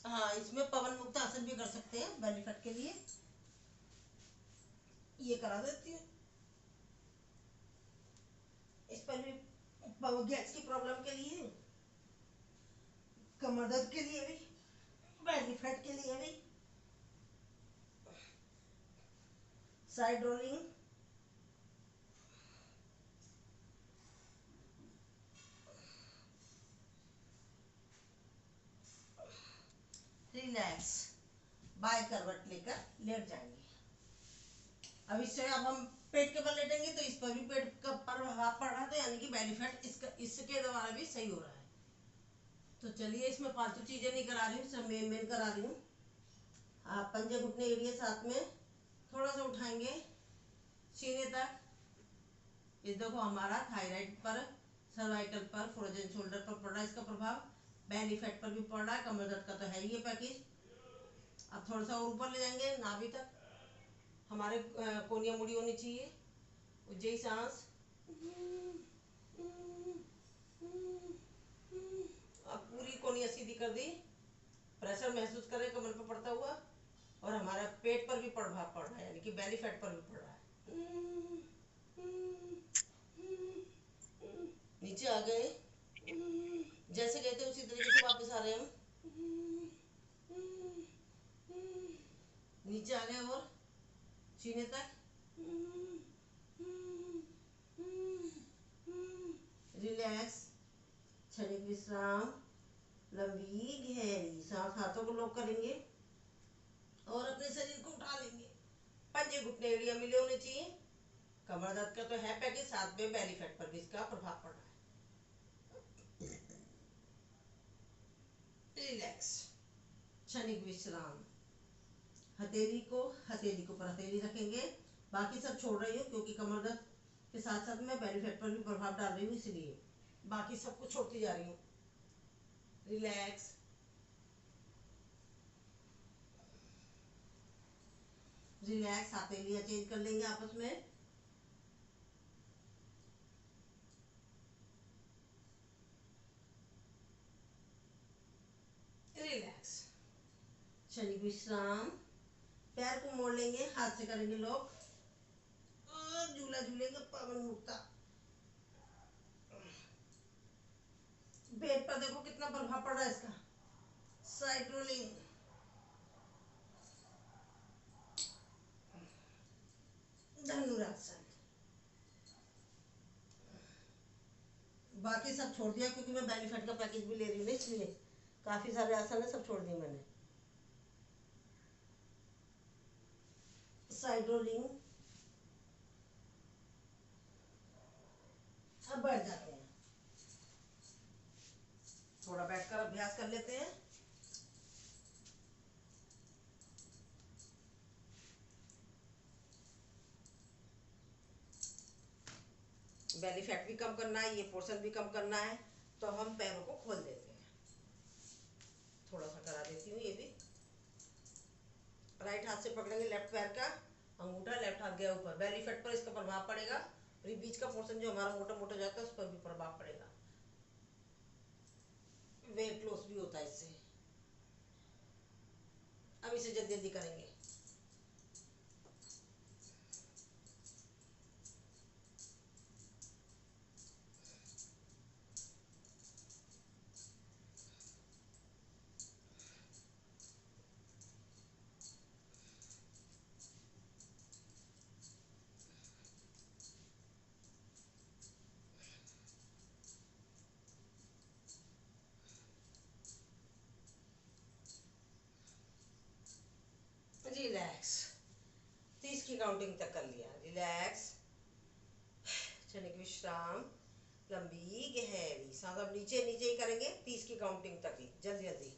हाँ, इसमें पवन मुक्त आसन भी कर सकते हैं बेली फैट के लिए, ये करा देती हूँ। इस पर भी गैस की प्रॉब्लम के लिए, कमर दर्द के लिए भी, बेली फैट के लिए भी। साइड रोलिंग, रिलैक्स, बाय करवट लेकर लेट जाएंगे। अब इससे अब हम पेट के बल लेटेंगे तो इस पर भी पेट का प्रभाव पड़ रहा है, तो यानी कि बेली फैट इसके द्वारा भी सही हो रहा है। तो चलिए, इसमें फालतू चीजें नहीं करा रही हूँ, सब मेन करा रही हूँ। आप पंजे घुटने एरिया साथ में थोड़ा सा उठाएंगे सीने तक। ये देखो हमारा थायराइड पर, सर्वाइकल पर, फ्रोजन शोल्डर पर पड़ रहा है इसका प्रभाव, बेली फैट पर भी पड़ रहा है, कमर दर्द का तो है ही ये पैकेज। अब थोड़ा सा और ऊपर ले जाएंगे नाभि तक, हमारे कोनिया मुड़ी होनी चाहिए, उज्जयी सांस। अब पूरी कोनिया सीधी कर दी, प्रेशर महसूस करें कमर पर पड़ता हुआ, और हमारा पेट पर भी प्रभाव पड़ रहा है, यानी कि बेली फैट पर भी पड़ रहा है। नीचे आ गए, जैसे गए थे उसी तरीके से वापस आ रहे हैं हम। नीचे आ गए और सीने तक। रिलैक्स, क्षणिक विश्राम, लंबी गहरी सांस। हाथों को लॉक करेंगे और अपने शरीर को उठा लेंगे। पंजे घुटने एरिया मिले होने चाहिए। कमर दर्द का तो है पैकेज, साथ में बेली फैट पर भी इसका प्रभाव पड़ रहा है। रिलैक्स, क्षणिक विश्राम। हथेली को पर हथेली रखेंगे, बाकी सब छोड़ रही हूँ क्योंकि कमर दर्द के साथ साथ मैं बेली फैट पर भी प्रभाव डाल रही हूँ, इसलिए बाकी सबको छोड़ती जा रही हूँ। Relax, relax. हथेलियाँ चेंज कर लेंगे आपस में। रिलैक्स, क्षणिक विश्राम। पैर को मोड़ लेंगे, हाथ से करेंगे लॉक और झूला झूलेंगे पवन मुक्ता। पेट पर देखो कितना प्रभाव पड़ रहा है इसका। साइड रोलिंग, धनुरासन। बाकी सब छोड़ दिया क्योंकि मैं बेली फैट का पैकेज भी ले रही हूँ, इसलिए काफी सारे आसन है, सब छोड़ दिए मैंने। Side rolling. अब बैठ जाते हैं, थोड़ा बैठकर अभ्यास कर लेते हैं। बेली फैट भी कम करना है, ये पोर्शन भी कम करना है, तो हम पैरों को खोल देते हैं। थोड़ा सा करा देती हूँ ये भी। राइट हाथ से पकड़ेंगे लेफ्ट पैर का अंगूठा, लेफ्ट हाथ गया ऊपर। बेली फैट पर इसका प्रभाव पड़ेगा, और ये बीच का पोर्शन जो हमारा मोटा मोटा जाता है उस पर भी प्रभाव पड़ेगा। वेट लॉस भी होता है इससे। अब इसे जल्दी जल्दी करेंगे। रिलैक्स, 30 की काउंटिंग तक कर लिया। रिलैक्स, क्षणिक विश्राम, लंबी गहरी सांस। अब नीचे नीचे ही करेंगे 30 की काउंटिंग तक ही, जल्दी जल्दी।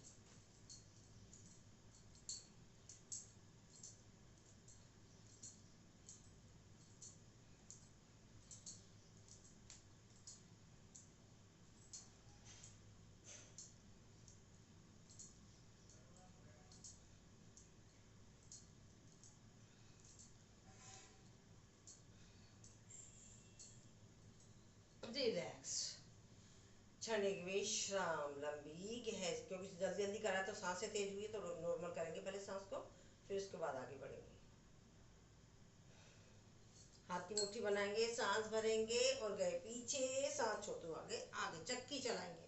रिलैक्स, क्षणिक विश्राम, लंबी गहरी। क्योंकि जल्दी जल्दी करा तो सांसें तेज हुई, तो नॉर्मल करेंगे पहले सांस को, फिर उसके बाद आगे बढ़ेंगे। हाथ की मुट्ठी बनाएंगे, सांस भरेंगे और गए पीछे, सांस छोड़ दो आगे, आगे चक्की चलाएंगे।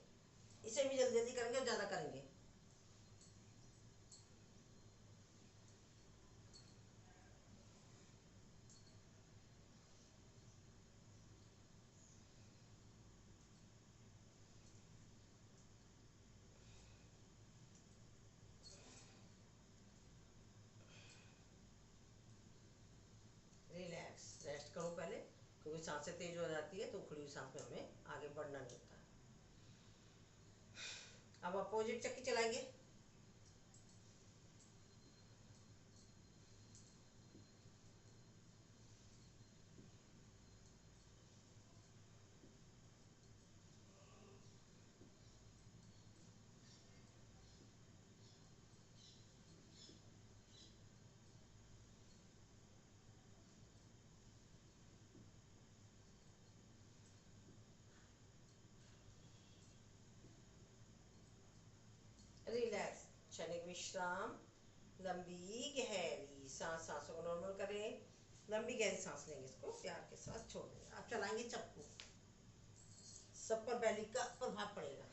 इसे भी जल्दी जल्दी करेंगे और ज्यादा करेंगे। रिलैक्स, रेस्ट करो पहले, क्योंकि सांसें तेज हो जाती है तो खुली हुई सांस में हमें आगे बढ़ना नहीं होता। अब अपोजिट चक्की चलाएंगे। रिलैक्स, क्षणिक विश्राम, लंबी गहरी सांस। सांसों को नॉर्मल करें, लंबी गहरी सांस लेंगे, इसको प्यार के साथ छोड़ देंगे। अब चलाएंगे चप्पू, सब पर बैली का प्रभाव पड़ेगा।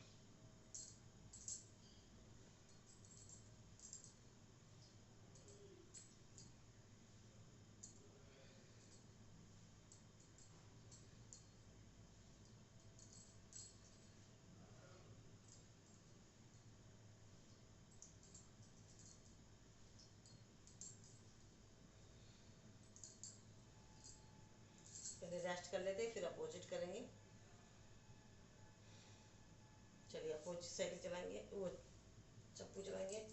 पहले रेस्ट कर लेते हैं, फिर अपोजिट करेंगे। चलिए अपोजिट साइकिल चलाएंगे, वो चप्पू चलाएंगे।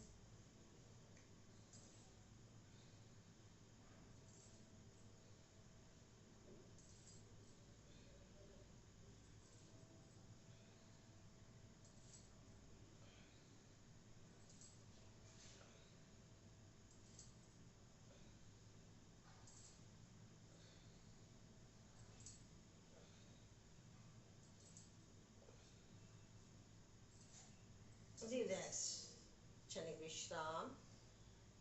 रिलैक्स, क्षणिक विश्राम,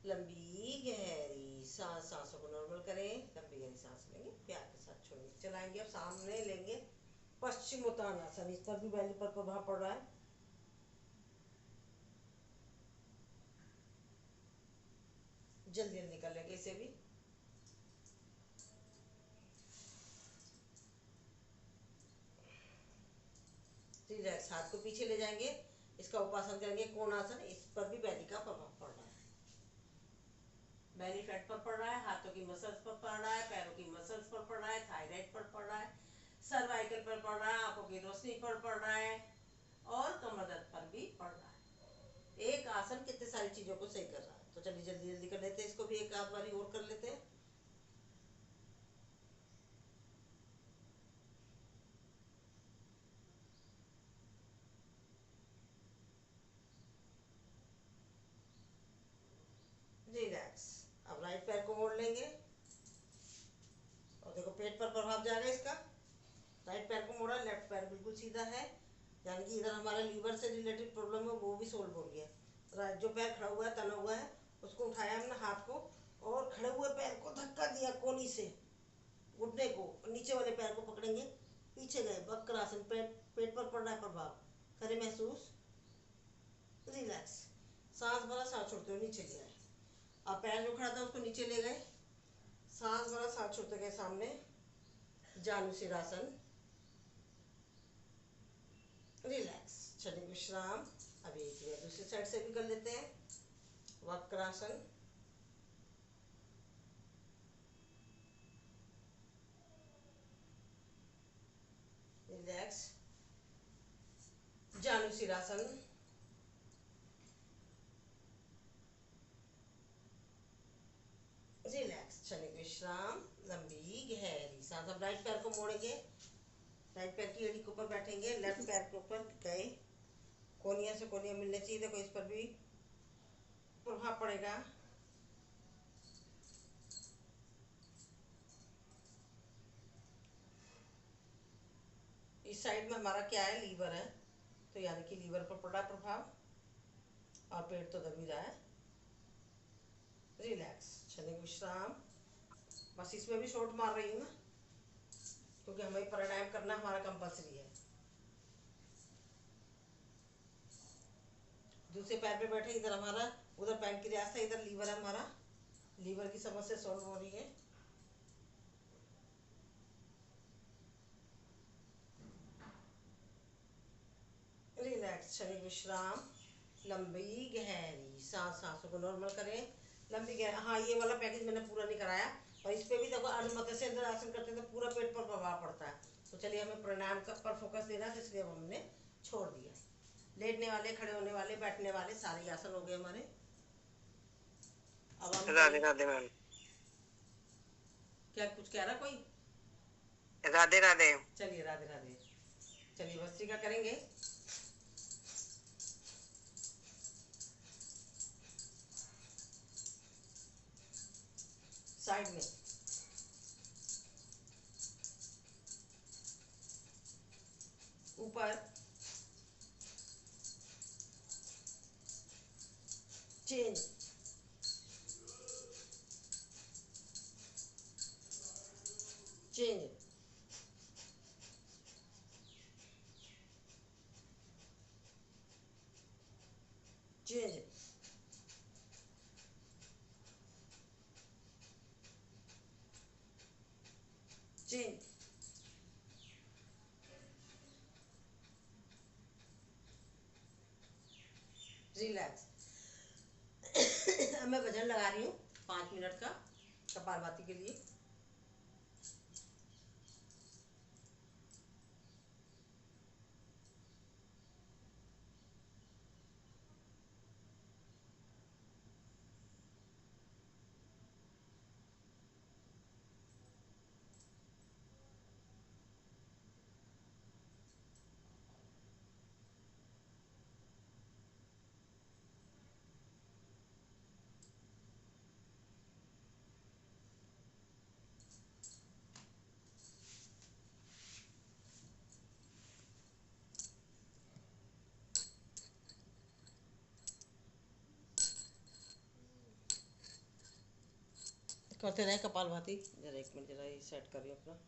लंबी गहरी सांस। सांसों को नॉर्मल करें, लंबी गहरी सांस लेंगे, प्यार के साथ छोड़ेंगे। चलाएंगे, अब सामने लेंगे पश्चिमोत्तानासन। इस पर भी बैली पर प्रभाव पड़ रहा है। जल्दी जल्दी कर लेंगे इसे भी। रिलैक्स, हाथ को पीछे ले जाएंगे, इसका उपासन करेंगे कोणासन। इस पर भी बैली का प्रभाव पड़ रहा है। बैली फैट पर पड़ रहा है, हाथों की मसल्स पर पड़ रहा है, पैरों की मसल्स पर पड़ रहा है, थायराइड पर पड़ रहा है, सर्वाइकल पर पड़ रहा है, आंखों की रोशनी पर पड़ रहा है, और कमर दर्द पर भी पड़ रहा है। एक आसन कितने सारी चीजों को सही कर रहा है। तो चलिए जल्दी जल्दी कर लेते हैं, इसको भी एक आध बारी और कर लेते हैं। रिलैक्स, अब राइट पैर को मोड़ लेंगे और देखो पेट पर प्रभाव जाएगा इसका। राइट पैर को मोड़ा, लेफ्ट पैर बिल्कुल सीधा है। यानी कि इधर हमारा लीवर से रिलेटेड प्रॉब्लम है वो भी सोल्व हो गया। जो पैर खड़ा हुआ है, तना हुआ है, उसको उठाया हमने हाथ को, और खड़े हुए पैर को धक्का दिया कोनी से, घुटने को, नीचे वाले पैर को पकड़ेंगे, पीछे गए, वक्रासन, पेट पर पड़ रहा है प्रभाव, करें महसूस, रिलैक्स, सांस भरा, सांस छोड़ते हुए नीचे ले आए। अब पैर जो खड़ा था उसको नीचे ले गए, सांस भरा, सांस छोड़ते गए सामने, जानुशिरासन, रिलैक्स, क्षणिक विश्राम। अभी एक बार दूसरी साइड से भी कर लेते हैं, वक्रासन, रिलैक्स, जानुशिरासन, रिलैक्स, क्षणिक विश्राम, लंबी गहरी सांस। अब राइट पैर को मोड़ेंगे, राइट पैर की एड़ी के ऊपर बैठेंगे, लेफ्ट पैर के ऊपर गए, कोनिया से कोनिया मिलने चाहिए, देखो इस पर भी प्रभाव पड़ेगा। इस साइड में हमारा क्या है, लीवर है, तो यानी कि लीवर पर पड़ा प्रभाव, और पेट तो दब ही रहा है। रिलैक्स, क्षणिक विश्राम। बस इसमें भी शॉट मार रही हूँ ना, क्योंकि हमें प्राणायाम करना हमारा कंपल्सरी है। दूसरे पैर पे बैठे, इधर हमारा, उधर पैंक्रियास है, इधर लीवर है हमारा, लीवर की समस्या सॉल्व हो रही है। रिलैक्स, क्षणिक विश्राम, लंबी गहरी सांस, सांसों को नॉर्मल करें, लंबी गहरी। हाँ, ये वाला पैकेज मैंने पूरा नहीं कराया, और इस पे भी देखो अर्ध मत्स्य आसन करते हैं तो पूरा पेट पर प्रभाव पड़ता है। तो चलिए, हमें प्राणायाम पर फोकस देना है, तो इसलिए हमने छोड़ दिया। लेटने वाले, खड़े होने वाले, बैठने वाले सारे आसन हो गए हमारे। अब हम राधे राधे मैम। क्या कुछ कह रहा कोई? राधे राधे। चलिए, राधे राधे। चलिए, भस्त्रिका करेंगे। साइड में ऊपर, change, change, change, change, relax. अब मैं वजन लगा रही हूँ 5 मिनट का कपालभाति के लिए। करते रहे कपालभाति। जरा एक मिनट, जरा ये सेट करिए अपना।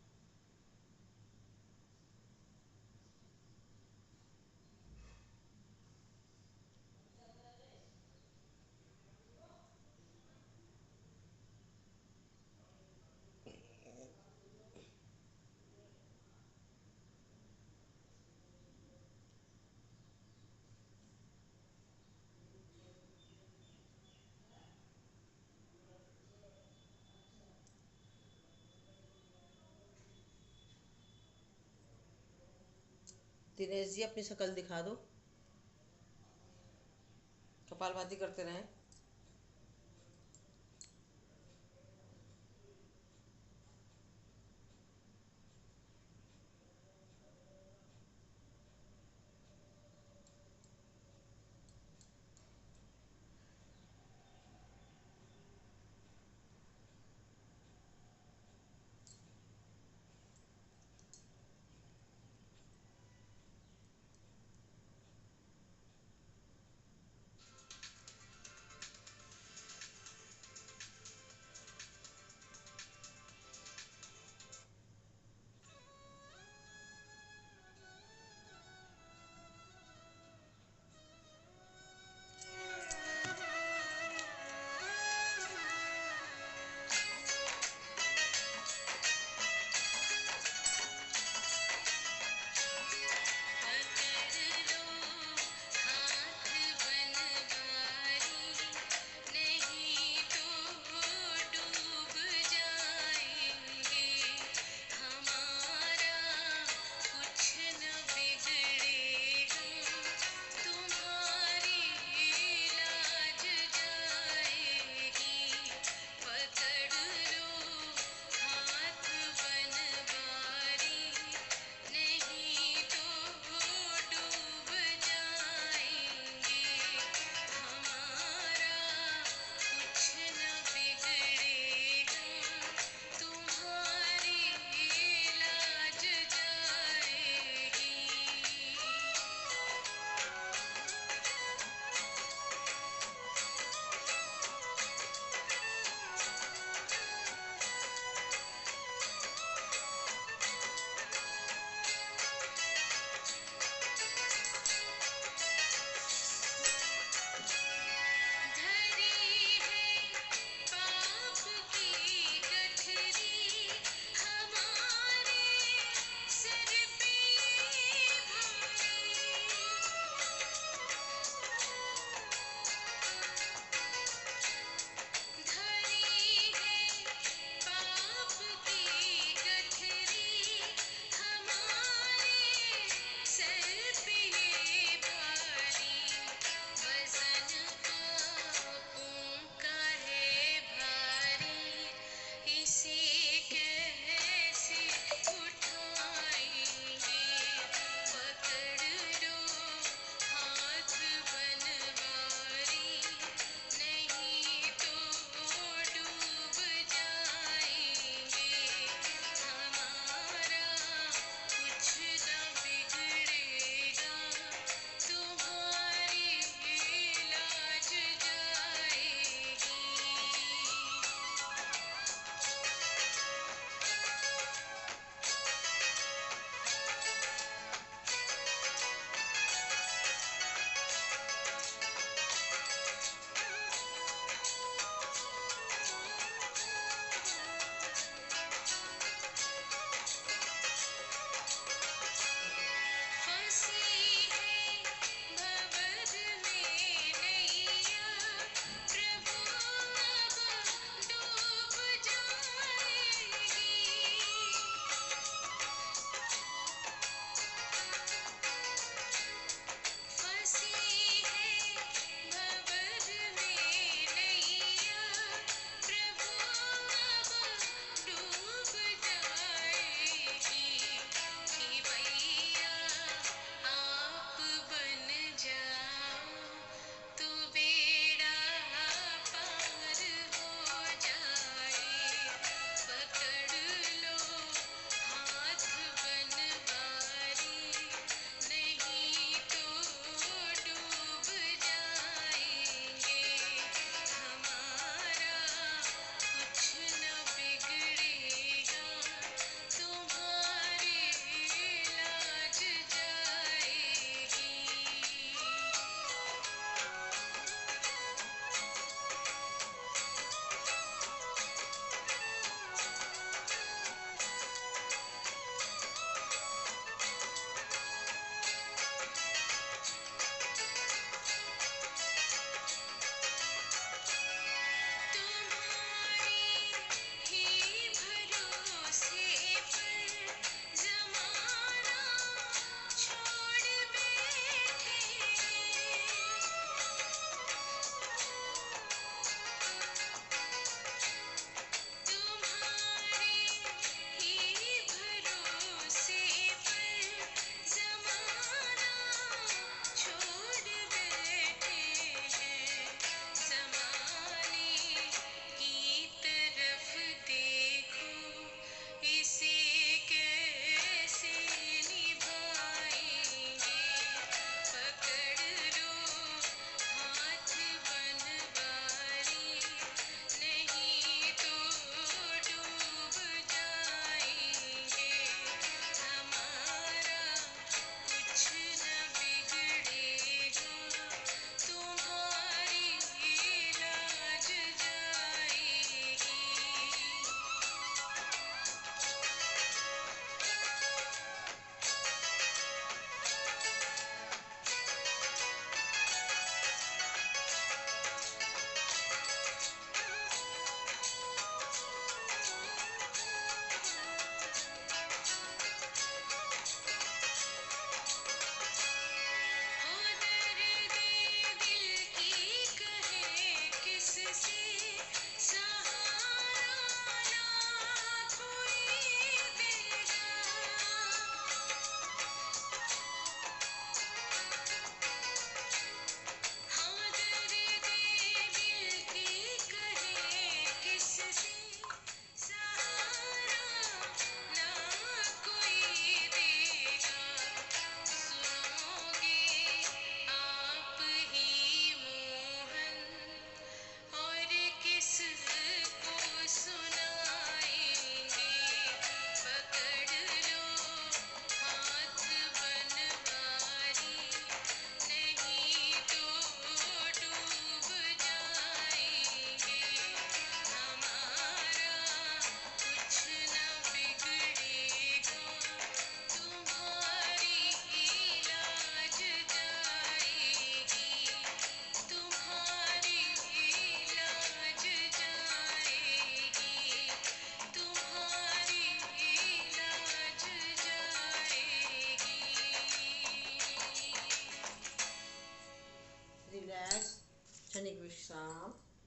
दिनेश जी, अपनी शक्ल दिखा दो, कपालभाति करते रहें।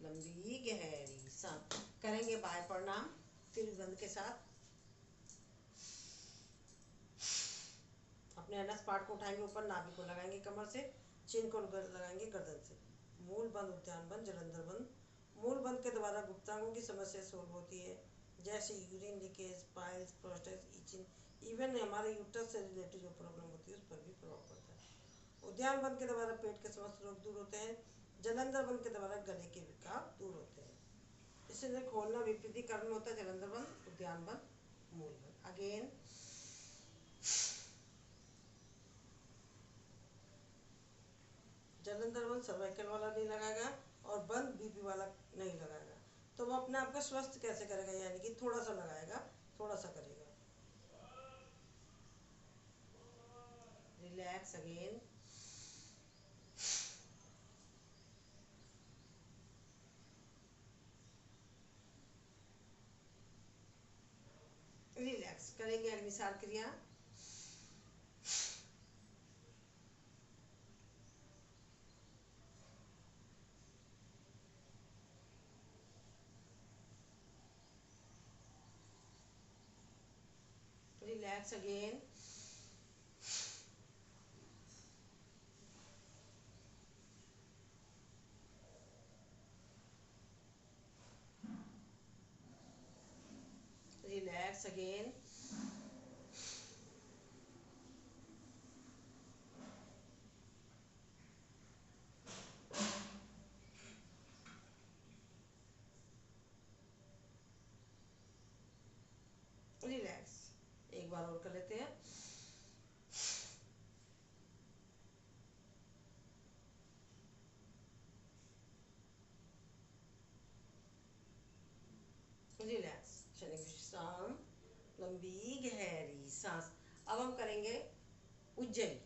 लंबी गहरी सांस। करेंगे बाह्य प्रणाम तिल बंद के साथ। अपने अनस पार्ट को उठाएंगे ऊपर, नाभि को लगाएंगे कमर से, चिन को लगाएंगे गर्दन से। मूल बंद, उद्यान बंद, जलंधर बंद। मूल बंद के द्वारा गुप्तांगों की समस्या सोल्व होती है, जैसे urine leakage, piles, prostate, itching, even हमारे यूट्रस से रिलेटेड जो प्रॉब्लम होती है उस पर भी प्रभाव पड़ता है। उद्यान बंद के द्वारा पेट के समस्त रोग दूर होते हैं। जलंधर बंद के द्वारा गले के विकार दूर होते हैं। इससे खोलना विपरीतीकरण होता है। जलंधर बंद, उद्यान बंद, मूल बंद। अगेन जलंधर बंद सर्वाइकल वाला नहीं लगाएगा और बंद बीपी वाला नहीं लगाएगा। तो वो अपने आप को स्वस्थ कैसे करेगा, यानी कि थोड़ा सा लगाएगा, थोड़ा सा करेगा। Relax again. रिलैक्स करेंगे अग्निसार क्रिया। Relax again. Relax again. Relax एक बार और कर लेते हैं। रिलैक्स, क्षणिक विश्राम, लंबी गहरी सांस। अब हम करेंगे उज्जयी।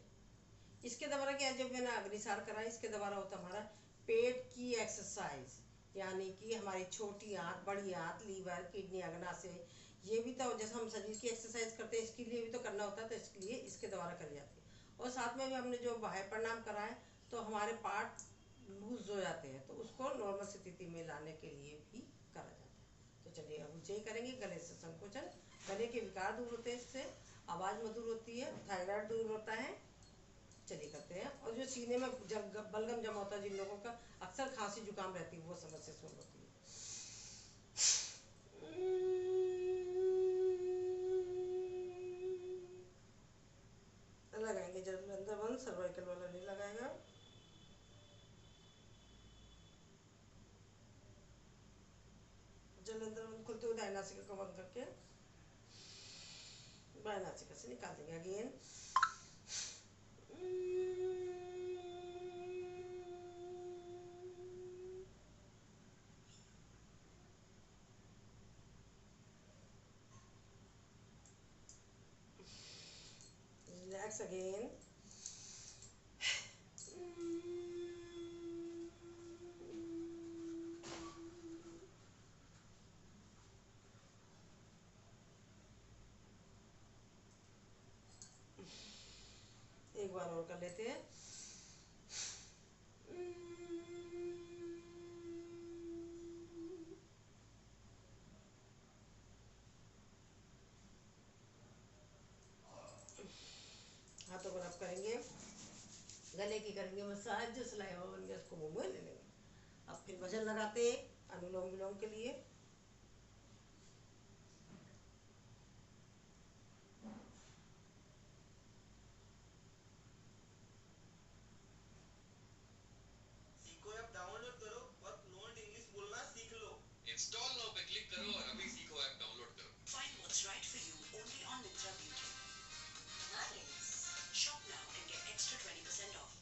इसके द्वारा क्या, जब मैंने अग्निसार करा, इसके द्वारा होता हमारा पेट की एक्सरसाइज, यानी कि हमारी छोटी आंत, बड़ी आंत, लीवर, किडनी, अग्नाशय, ये भी तो जैसे हम शरीर की एक्सरसाइज करते हैं इसके लिए भी तो करना होता है, तो इसके लिए इसके द्वारा करी जाती है। और साथ में भी हमने जो बाह्य प्रणाम करा है तो हमारे पार्ट लूज हो जाते हैं, तो उसको नॉर्मल स्थिति में लाने के लिए भी करा जाता है। तो चलिए अब उज्जयी करेंगे। गले से संकोचन, गले के विकार दूर होते हैं, इससे आवाज़ मधुर होती है, थायराइड दूर होता है। चलिए करते हैं। और जो सीने में बलगम जमा होता है, जिन लोगों का अक्सर खांसी जुकाम रहती है, वो समस्या सोल्व होती है। लगाएंगे जलंधर बंद, सर्वाइकल वाला नहीं लगाएगा। जलंधर बंद खुलते हुए दाहिना नासिका को बंद करके बाएं नासिका से निकाल देंगे। Again relax again. एक बार और कर लेते हैं। हाथों को रब करेंगे, गले की करेंगे मसाज, जो सलाइवा बन गया उसको मुंह में ले लेंगे। अब फिर वजन लगाते अनुलोम विलोम के लिए। सीखो ऐप डाउनलोड करो और फ्लुएंट इंग्लिश बोलना सीख लो। इंस्टॉल नाउ पे क्लिक करो और अभी सीखो ऐप डाउनलोड करो। Find what's right for you only on Mitra Beauty. Nice. Shop now and get extra 20% off.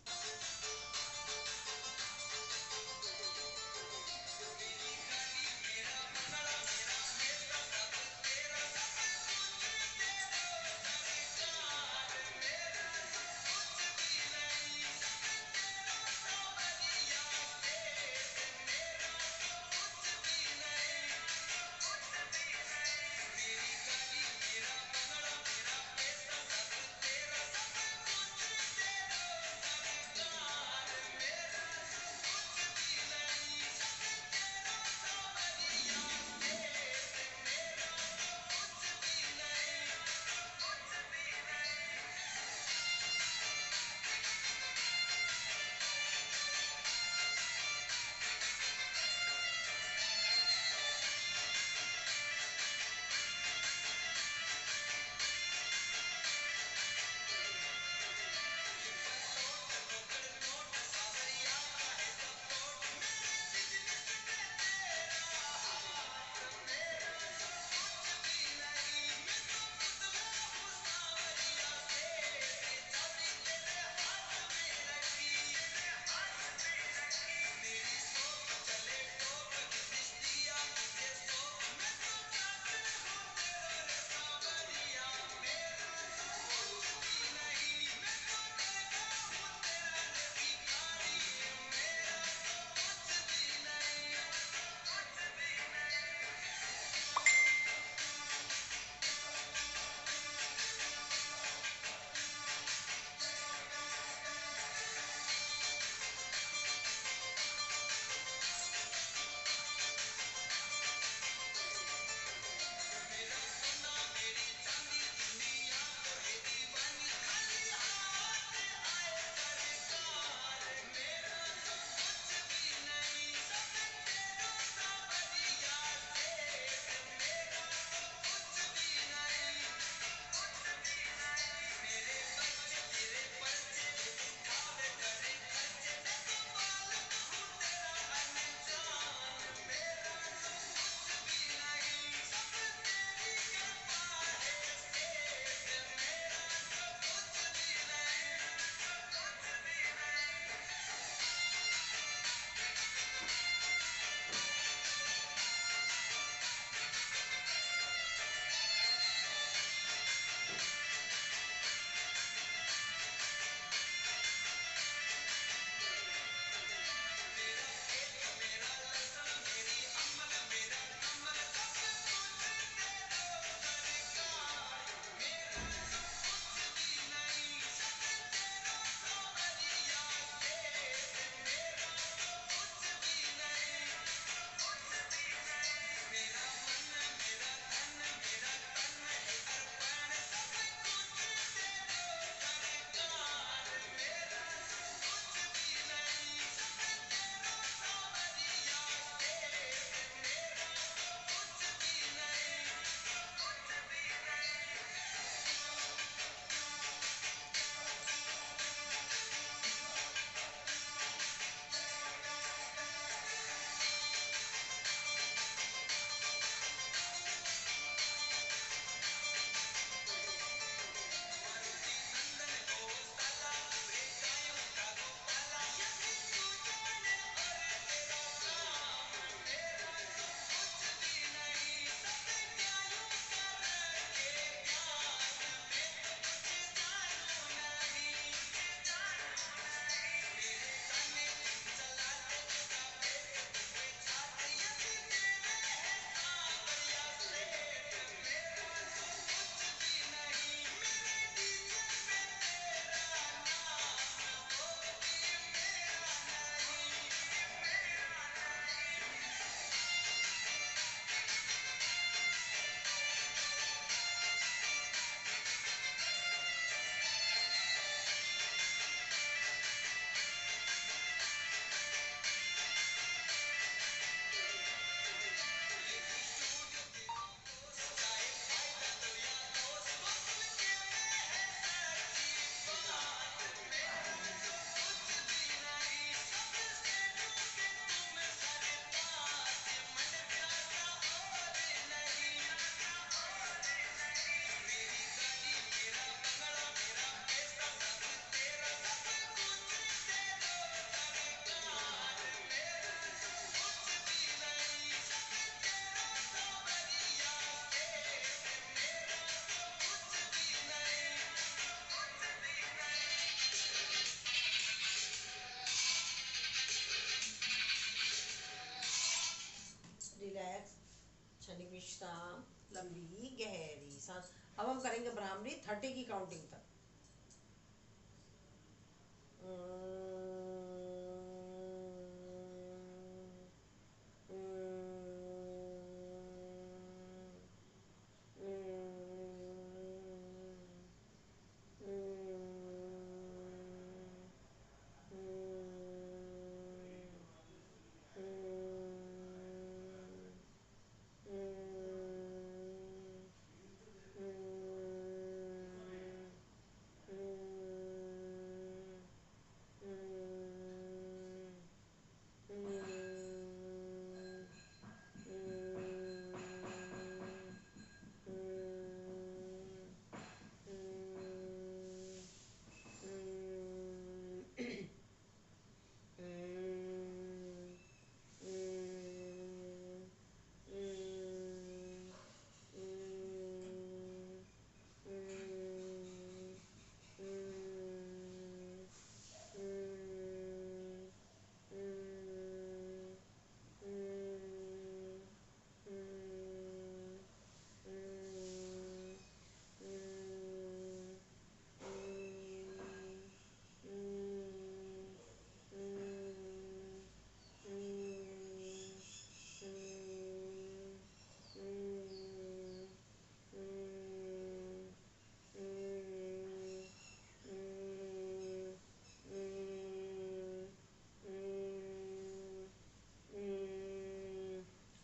यानी विश्राम, लंबी गहरी सांस। अब हम करेंगे भ्रामरी 30 की काउंटिंग तक।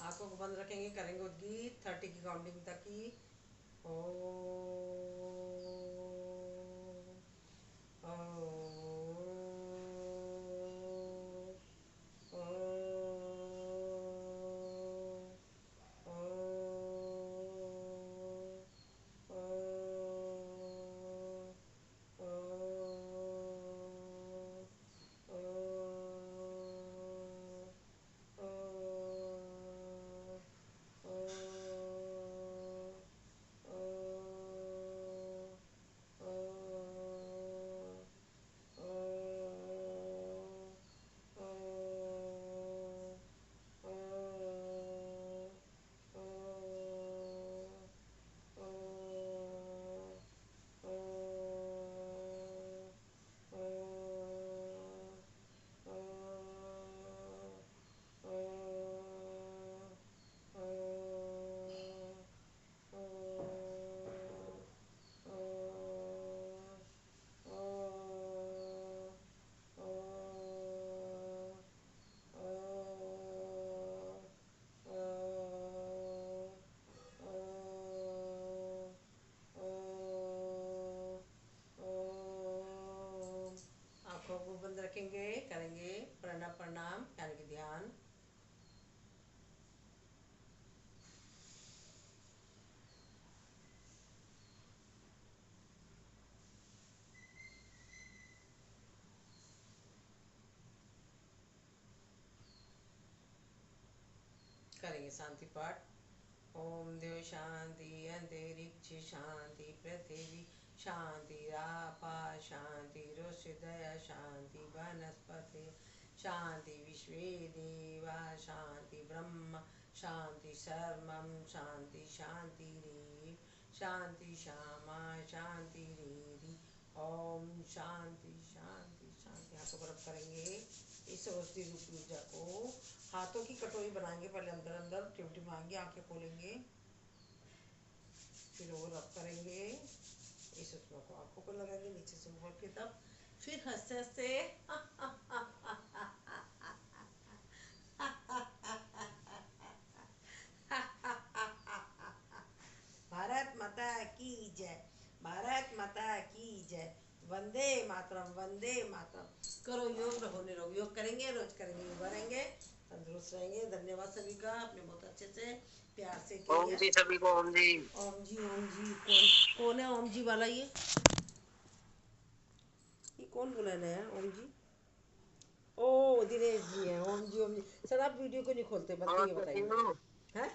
आंखों को बंद रखेंगे, करेंगे उद्गीत 30 की काउंटिंग तक की। ओ आंखों को बंद रखेंगे, करेंगे प्रणव प्रणाम यानी कि ध्यान। करेंगे शांति पाठ। ओम देव शांति, अंतरिक्ष शांति, पृथ्वी शांति, आपा शांति, हृदय शांति, वनस्पति शांति, विश्वे देवा शांति, ब्रह्म शांति, सर्वम शांति, शांति रे शांति, श्यामा शांति रे। ओम शांति शांति शांति। हाथों को रब करेंगे इस औषधि रूपी ऊर्जा को। हाथों की कटोरी बनाएंगे, पहले अंदर अंदर टिमटिमाएंगे, आंखें खोलेंगे, फिर वो रब करेंगे इस उसमें को आंखों को लगाएंगे नीचे से ऊपर की तरफ, फिर हंसते हंसते भारत माता की जय, भारत माता की जय, वंदे मातरम, वंदे मातरम। करो योग, रहो निरोग। योग करेंगे, रोज करेंगे, योग रहेंगे, तंदुरुस्त रहेंगे। धन्यवाद सभी का, आपने बहुत अच्छे से प्यार से किया। ओम जी सभी को ओम जी। ओम जी, ओम जी। कौन है ओम जी वाला? ये कौन बुला रहा है ओम जी? ओ दिनेश जी है। ओम जी, ओम जी। सर आप वीडियो को नहीं खोलते, बताइए बताइए हैं?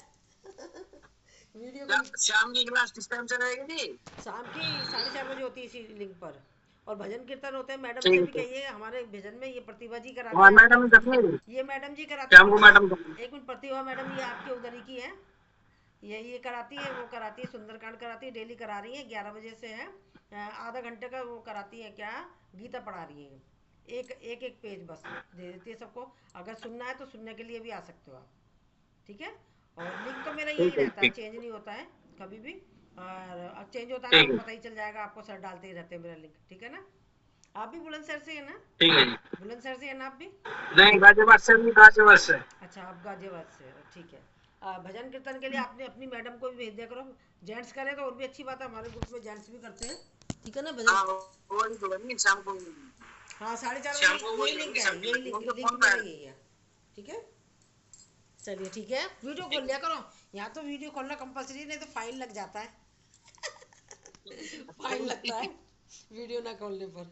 वीडियो को शाम की क्लास किस टाइम से रहेगी? शाम की 4:30 बजे होती है इसी लिंक पर, और भजन कीर्तन होते हैं। मैडम से भी कहिए, हमारे भजन में ये प्रतिभा जी कराते हैं। मैडम ये मैडम जी कराते हैं। मैडम एक मिनट, प्रतिभा मैडम ये आपके उधर ही की है। ये कराती है, वो कराती है, सुंदरकांड कराती है, डेली करा रही है, 11 बजे से है। आधा घंटे का वो कराती है, क्या गीता पढ़ा रही है। एक एक एक पेज बस दे देती है सबको। अगर सुनना है तो सुनने के लिए भी आ सकते हो आप, ठीक है। और लिंक तो मेरा यही ठीक है, रहता है, ठीक चेंज नहीं होता है कभी भी। और अब चेंज होता है तो ठीक आपको है, पता ही चल जाएगा, आपको सर डालते ही रहते हैं मेरा लिंक, ठीक है ना। आप भी बुलंदशहर से है ना? ठीक है जी। बुलंदशहर से है ना आप भी? नहीं, गाजियाबाद से नहीं, गाजियाबाद से। अच्छा, आप गाजियाबाद से हो, ठीक है। भजन कीर्तन के लिए आपने अपनी मैडम को भी भेज दिया करो। जेंट्स करें तो और भी अच्छी बात है, हमारे ग्रुप में जेंट्स भी करते हैं, ठीक है ना हाँ भजन। वही तो बनी शाम को, हाँ, 4:30 शाम बजे को यही वही लिंक लूंगी है, सबकी यही लड़कियों लिंक के लिंक फोन मेरा पर। यही है, ठीक है। चलिए ठीक है, वीडियो खोल लिया करो। यहाँ तो वीडियो खोलना कंपलसरी, नहीं तो फाइन लग जाता है। फाइन लगता है वीडियो ना खोलने पर।